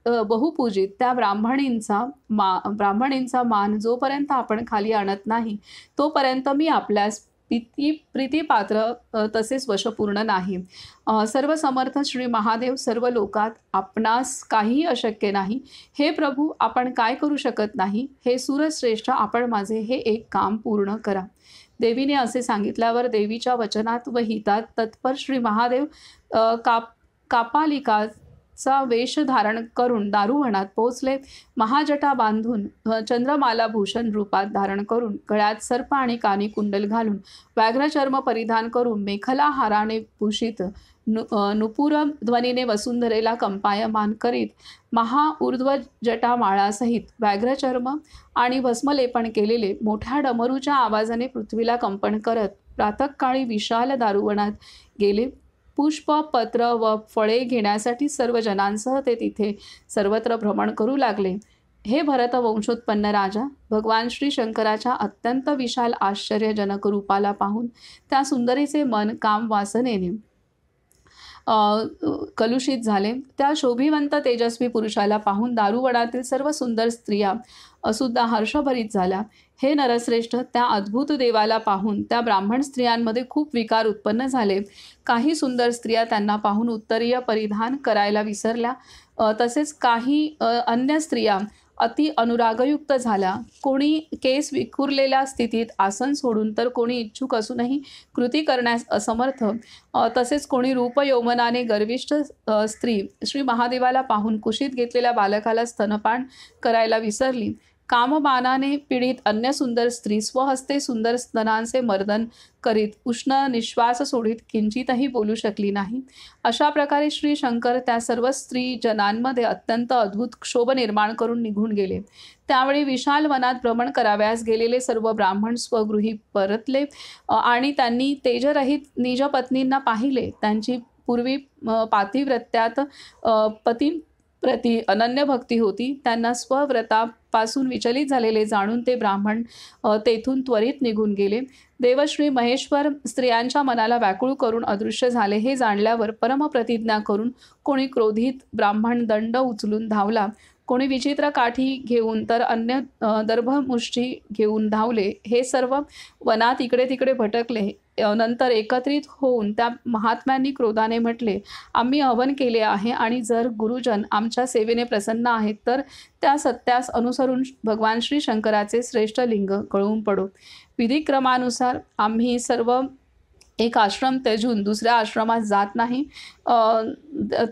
बहुपूजित त्या ब्राह्मणींचा मान जोपर्यंत आपण खाली आणत नाही तोपर्यंत मी आपल्यास प्रीतीपात्र तसेच वशपूर्ण नाही. सर्व समर्थ श्री महादेव, सर्व लोकात आपणास काहीही अशक्य नाही. हे प्रभू, आपण काय करू शकत नाही. हे सूरश्रेष्ठ, आपण माझे हे एक काम पूर्ण करा. देवीने असे सांगितल्यावर देवीच्या वचनात व हितात तत्पर श्री महादेव कापालिकाचा वेश धारण करून दारुवनात पोहोचले. महाजटा बांधून चंद्रमाला भूषण रूपात धारण करून गळ्यात सर्प आणि कानी कुंडल घालून व्याघ्रचर्म परिधान करून मेखला हाराने भूषित नुपुर ध्वनीने वसुंधरेला कंपायमान करीत ऊर्ध्व जटामाळासहित व्याघ्रचर्म आणि भस्मलेपन केलेले मोठ्या डमरूच्या आवाजाने पृथ्वीला कंपन करत प्रातःकाळी विशाल दारुवनात गेले. पुष्प, पत्र व फळे घेण्यासाठी सर्व जनांसह ते तिथे सर्वत्र भ्रमण करू लागले. हे भरत वंशोत्पन्न राजा, भगवान श्री शंकराच्या अत्यंत विशाल आश्चर्यजनक रूपाला पाहून त्या सुंदरीचे मन काम वासनेने कलुषित झाले. त्या शोभिवंत तेजस्वी पुरुषाला पाहून दारुवनातील सर्व सुंदर स्त्रिया सुद्धा हर्षभरीत झाल्या. हे नरश्रेष्ठ, त्या अद्भुत देवाला पाहून त्या ब्राह्मण स्त्रियांमध्ये खूप विकार उत्पन्न झाले. काही सुंदर स्त्रिया त्यांना पाहून उत्तरीय परिधान करायला विसरल्या. तसेच काही अन्य स्त्रिया अति अनुरागयुक्त झाल्या. कोणी केस विखुरलेल्या स्थितीत आसन सोडून तर कोणी इच्छुक असूनही कृती करण्यास असमर्थ. तसेच कोणी रूपयौवनाने गर्विष्ठ स्त्री श्री महादेवाला पाहून कुशीत घेतलेल्या बालकाला स्तनपान करायला विसरली. कामबाणाने पीडित अन्य सुंदर स्त्री स्वहस्ते सुंदर स्तनांचे मर्दन करीत उष्ण निश्वास सोडित किंचितही बोलू शकली नाही. अशा प्रकारे श्री शंकर त्या सर्व स्त्री जनांमध्ये अत्यंत अद्भुत क्षोभ निर्माण करून निघून गेले. त्यावेळी विशाल वनात भ्रमण करावयास गेलेले सर्व ब्राह्मण स्वगृही परतले आणि त्यांनी तेजरहित निज पत्नींना पाहिले. त्यांची पूर्वी पातिव्रत्यात पतीप्रती अनन्य भक्ती होती. त्यांना स्वव्रतापासून विचलित झालेले जाणून ते ब्राह्मण तेथून त्वरित निघून गेले. देवश्री महेश्वर स्त्रियांच्या मनाला व्याकुळ करून अदृश्य झाले हे जाणल्यावर परमप्रतिज्ञा करून कोणी क्रोधित ब्राह्मण दंड उचलून धावला. कोणी विचित्र काठी घेऊन तर अन्य दर्भमुष्टी घेऊन धावले. हे सर्व वनात इकडे तिकडे भटकले. नंतर एकत्रित होऊन त्या महात्म्यांनी क्रोधाने म्हटले, आम्ही हवन केले आहे आणि जर गुरुजन आमच्या सेवेने प्रसन्न आहेत तर त्या सत्यास अनुसरून भगवान श्री शंकराचे श्रेष्ठ लिंग गळून पडो. विधिक्रमानुसार आम्ही सर्व एक आश्रम त्यजून दुसऱ्या आश्रमात जात नाही.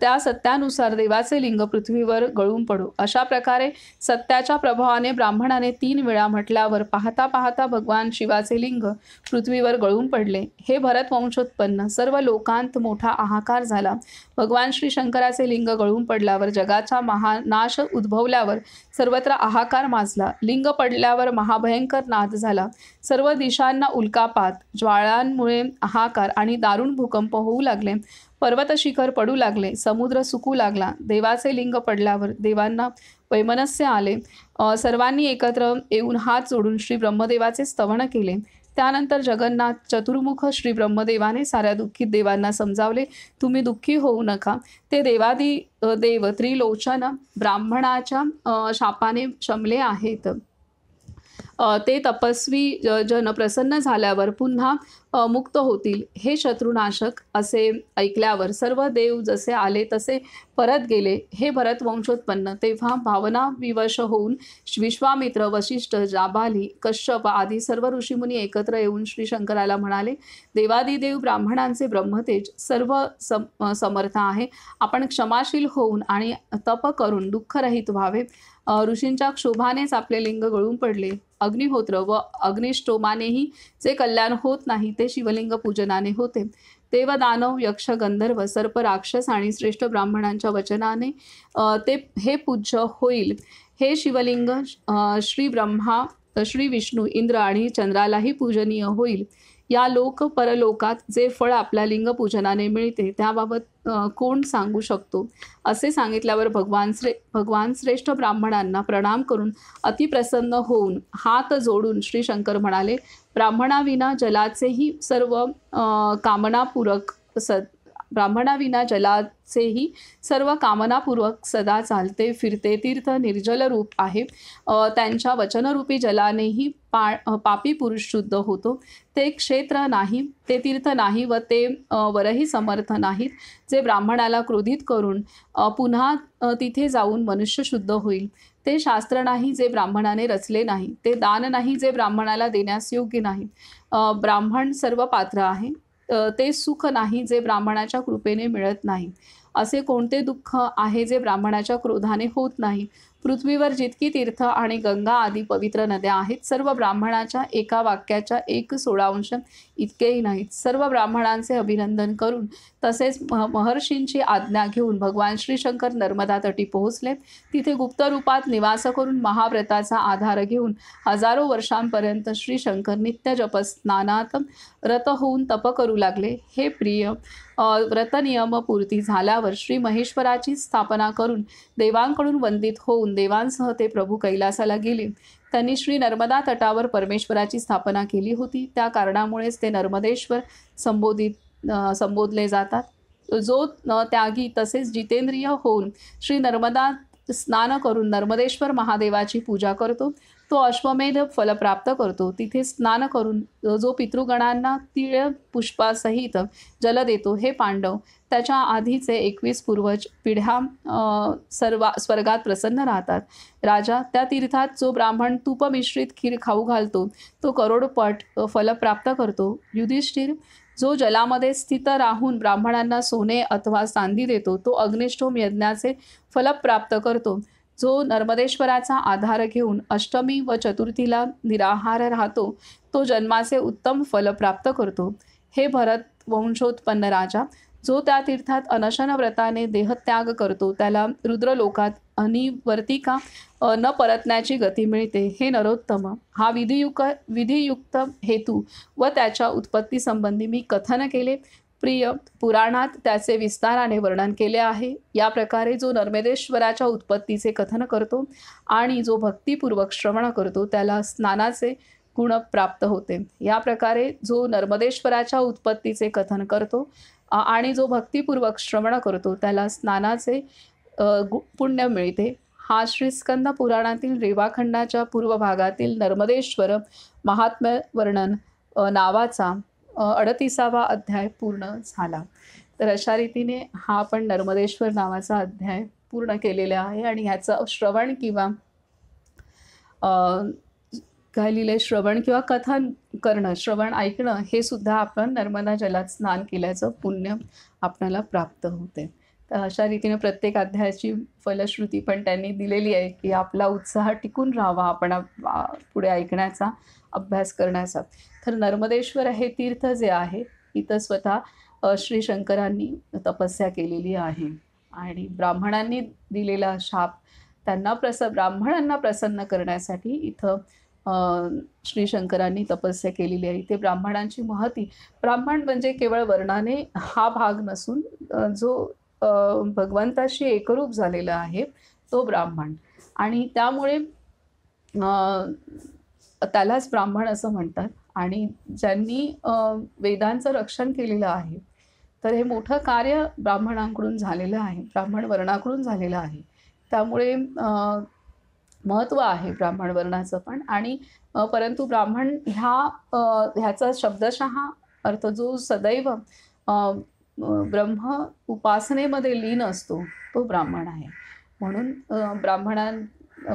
त्या सत्यानुसार देवाचे लिंग पृथ्वीवर गळून पडो. अशा प्रकारे सत्याच्या प्रभावाने ब्राह्मणाने 3 वेळा म्हटल्यावर पाहता पाहता भगवान शिवाचे लिंग पृथ्वीवर गळून पडले. हे भरत वंशोत्पन्न, सर्व लोकांत मोठा हाहाकार झाला. भगवान श्री शंकराचे लिंग गळून पडल्यावर जगाचा महानाश उद्भवल्यावर सर्वत्र हाहाकार माजला. लिंग पडल्यावर महाभयंकर नाद झाला. सर्व दिशांना उल्कापात, ज्वाळांमुळे हाहाकार आणि दारुण भूकंप होऊ लागले. पर्वत शिखर पडू लागले, समुद्र सुकू लागला. देवाचे लिंग पडल्यावर देवांना वैमनस्य आले. सर्वांनी एकत्र येऊन हात जोडून श्री ब्रह्मदेवाचे स्तवन केले. त्यानंतर जगन्नाथ चतुर्मुख श्री ब्रह्मदेवाने साऱ्या दुःखित देवांना समजावले, तुम्ही दुःखी होऊ नका. ते देवादी देव त्रिलोचन ब्राह्मणाच्या शापाने शमले आहेत. ते तपस्वी जन प्रसन्न झाल्यावर पुन्हा मुक्त होतील. हे शत्रुनाशक असे ऐकल्यावर सर्व देव जसे आले तसे परत गेले. हे भरत वंशोत्पन्न तेव्हा भावना विवश होऊन विश्वामित्र, वशिष्ठ, जाबाली, कश्यप आदी सर्व ऋषीमुनी एकत्र येऊन श्री शंकराला म्हणाले, देवादिदेव ब्राह्मणांचे ब्रह्मतेज सर्व समर्थ आहे. आपण क्षमाशील होऊन आणि तप करून दुःखरहित व्हावे. ऋषींच्या क्षोभानेच आपले लिंग गळून पडले. अग्निहोत्र व अग्निष्टोमानेही जे कल्याण होत नाही ते शिवलिंग पूजनाने होते. देव, दानव, यक्ष, गंधर्व, सर्प, राक्षस आणि श्रेष्ठ ब्राह्मणांच्या वचनाने ते हे पूज्य होईल. हे शिवलिंग श्री ब्रह्मा, श्री विष्णू, इंद्र आणि चंद्रालाही पूजनीय होईल. या लोक परलोकात जे फळ आपल्या लिंग पूजनाने मिळते त्याबाबत कोण सांगू शकतो. असे सांगितल्यावर भगवान श्रेष्ठ ब्राह्मणांना प्रणाम करून अतिप्रसन्न होऊन हात जोडून श्री शंकर म्हणाले, ब्राह्मणाविना जलाचेही सर्व कामनापूर्वक सदा चालते फिरते तीर्थ निर्जल रूप आहे. त्यांच्या वचनरूपी जलानेही पापी पुरुष शुद्ध होतो. ते क्षेत्र नाही, ते तीर्थ नाही व ते वरही समर्थ नाहीत. जे ब्राह्मणाला क्रोधित करून पुन्हा तिथे जाऊन मनुष्य शुद्ध होईल. ते शास्त्र नाही जे ब्राह्मणाने रचले नाही. ते दान नाही जे ब्राह्मणाला देण्यास योग्य नाही. ब्राह्मण सर्व पात्र आहे. ते सुख नाही जे ब्राह्मणाच्या कृपेने मिळत नाही. असे कोणते दुःख आहे जे ब्राह्मणाच्या क्रोधाने होत नाही. पृथ्वीवर जितकी तीर्थ आणि गंगा आदी पवित्र नद्या आहेत सर्व ब्राह्मणाच्या एका वाक्याच्या 1/16 इतकेही नाहीत. सर्व ब्राह्मणांचे अभिनंदन करून तसेच महर्षींची आज्ञा घेऊन भगवान श्री शंकर नर्मदा तटी पोहोचले. तिथे गुप्त रूपात निवास करून महाव्रताचा आधार घेऊन हजारो वर्षांपर्यंत श्री शंकर नित्य जपस्नानात रत होऊन तप करू लागले. हे प्रिय, व्रतनियम पूर्ती झाल्यावर श्री महेश्वराची स्थापना करून देवांकडून वंदित होऊन देवांसह ते प्रभू कैलासाला गेले. त्यांनी श्री नर्मदा तटावर परमेश्वराची स्थापना केली होती. त्या कारणामुळेच ते नर्मदेश्वर संबोधले जातात. जो त्यागी तसेच जितेंद्रिय होऊन श्री नर्मदा स्नान करून नर्मदेश्वर महादेवाची पूजा करतो तो अश्वमेध फल प्राप्त करतो. तिथे स्नान करून जो पितृगणांना तीळ पुष्पासहित जल देतो, हे पांडव, त्याच्या आधीचे 21 पूर्वज पिढ्या स्वर्गात प्रसन्न राहतात. राजा, त्या तीर्थात जो ब्राह्मण तूप मिश्रित खीर खाऊ घालतो तो करोडपट फल प्राप्त करतो. युधिष्ठिर, जो जलामध्ये स्थित राहून ब्राह्मणांना सोने अथवा चांदी देतो तो अग्निष्टोम यज्ञाचे फल प्राप्त करतो. जो नर्मदेश्वराचा आधार घेऊन अष्टमी व चतुर्थीला निराहार राहतो तो जन्माचे उत्तम फल प्राप्त करतो. हे भरत वंशोत्पन्न राजा, जो त्या तीर्थात अनशन व्रताने देहत्याग करतो त्याला रुद्रलोकात अनिवर्तिका न परतण्याची गती मिळते. हे नरोत्तम, हा विधियुक्त हेतू व त्याच्या उत्पत्ती संबंधी मी कथन केले. प्रिय, पुराणात त्याचे विस्ताराने वर्णन केले आहे. या प्रकारे जो नर्मदेश्वराच्या उत्पत्तीचे कथन करतो आणि जो भक्तिपूर्वक श्रवण करतो त्याला स्नानाचे गुण प्राप्त होते. या प्रकारे जो नर्मदेश्वराच्या उत्पत्तीचे कथन करतो आणि जो भक्तिपूर्वक श्रवण करतो त्याला स्नानाचे पुण्य मिळते. हा श्री स्कंद पुराणातील रेवाखंडाच्या पूर्व भागातील नर्मदेश्वर महात्म्य वर्णन नावाचा 38वा अध्याय पूर्ण झाला. तर अशा रीतीने हा आपण नर्मदेश्वर नावाचा अध्याय पूर्ण केलेला आहे. आणि ह्याचं श्रवण किंवा काय लिहिले, श्रवण किंवा कथन करणं, श्रवण ऐकणं, हे सुद्धा आपण नर्मदा जलात स्नान केल्याचं पुण्य आपल्याला प्राप्त होते. तर अशा रीतीने प्रत्येक अध्यायाची फलश्रुती पण त्यांनी दिलेली आहे की आपला उत्साह टिकून राहावा आपण पुढे ऐकण्याचा, अभ्यास करण्याचा. तर नर्मदेश्वर हे तीर्थ जे आहे इथं स्वतः श्री शंकरांनी तपस्या केलेली आहे आणि ब्राह्मणांनी दिलेला शाप ब्राह्मणांना प्रसन्न करण्यासाठी इथं श्री शंकरांनी तपस्या केलेली आहे. इथे ब्राह्मणांची महती, ब्राह्मण म्हणजे केवळ वर्णाने हा भाग नसून जो भगवंताशी एकरूप झालेला आहे तो ब्राह्मण, आणि त्यामुळे त्यालाच ब्राह्मण असं म्हणतात. आणि ज्यांनी वेदांचं रक्षण केलेलं आहे, तर हे मोठं कार्य ब्राह्मणांकडून झालेलं आहे, ब्राह्मण वर्णाकडून झालेलं आहे. त्यामुळे महत्त्व आहे ब्राह्मण वर्णाचं पण. आणि परंतु ब्राह्मण ह्याचा शब्दशः अर्थ जो सदैव ब्रह्म उपासनेमध्ये लीन असतो तो ब्राह्मण आहे. म्हणून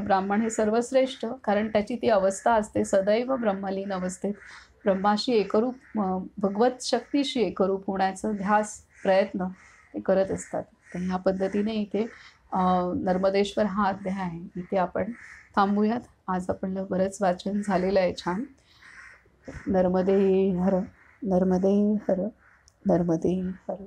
ब्राह्मण हे सर्वश्रेष्ठ, कारण त्याची ती अवस्था असते सदैव ब्रह्मलीन अवस्थेत, ब्रह्माशी एकरूप, भगवत शक्तीशी एकरूप होण्याचं ध्यास प्रयत्न ते करत असतात. तर ह्या पद्धतीने इथे नर्मदेश्वर हा अध्याय आहे. इथे आपण थांबूयात. आज आपलं बरंच वाचन झालेलं आहे छान. नर्मदे हर, नर्मदे हर, नर्मदे हर.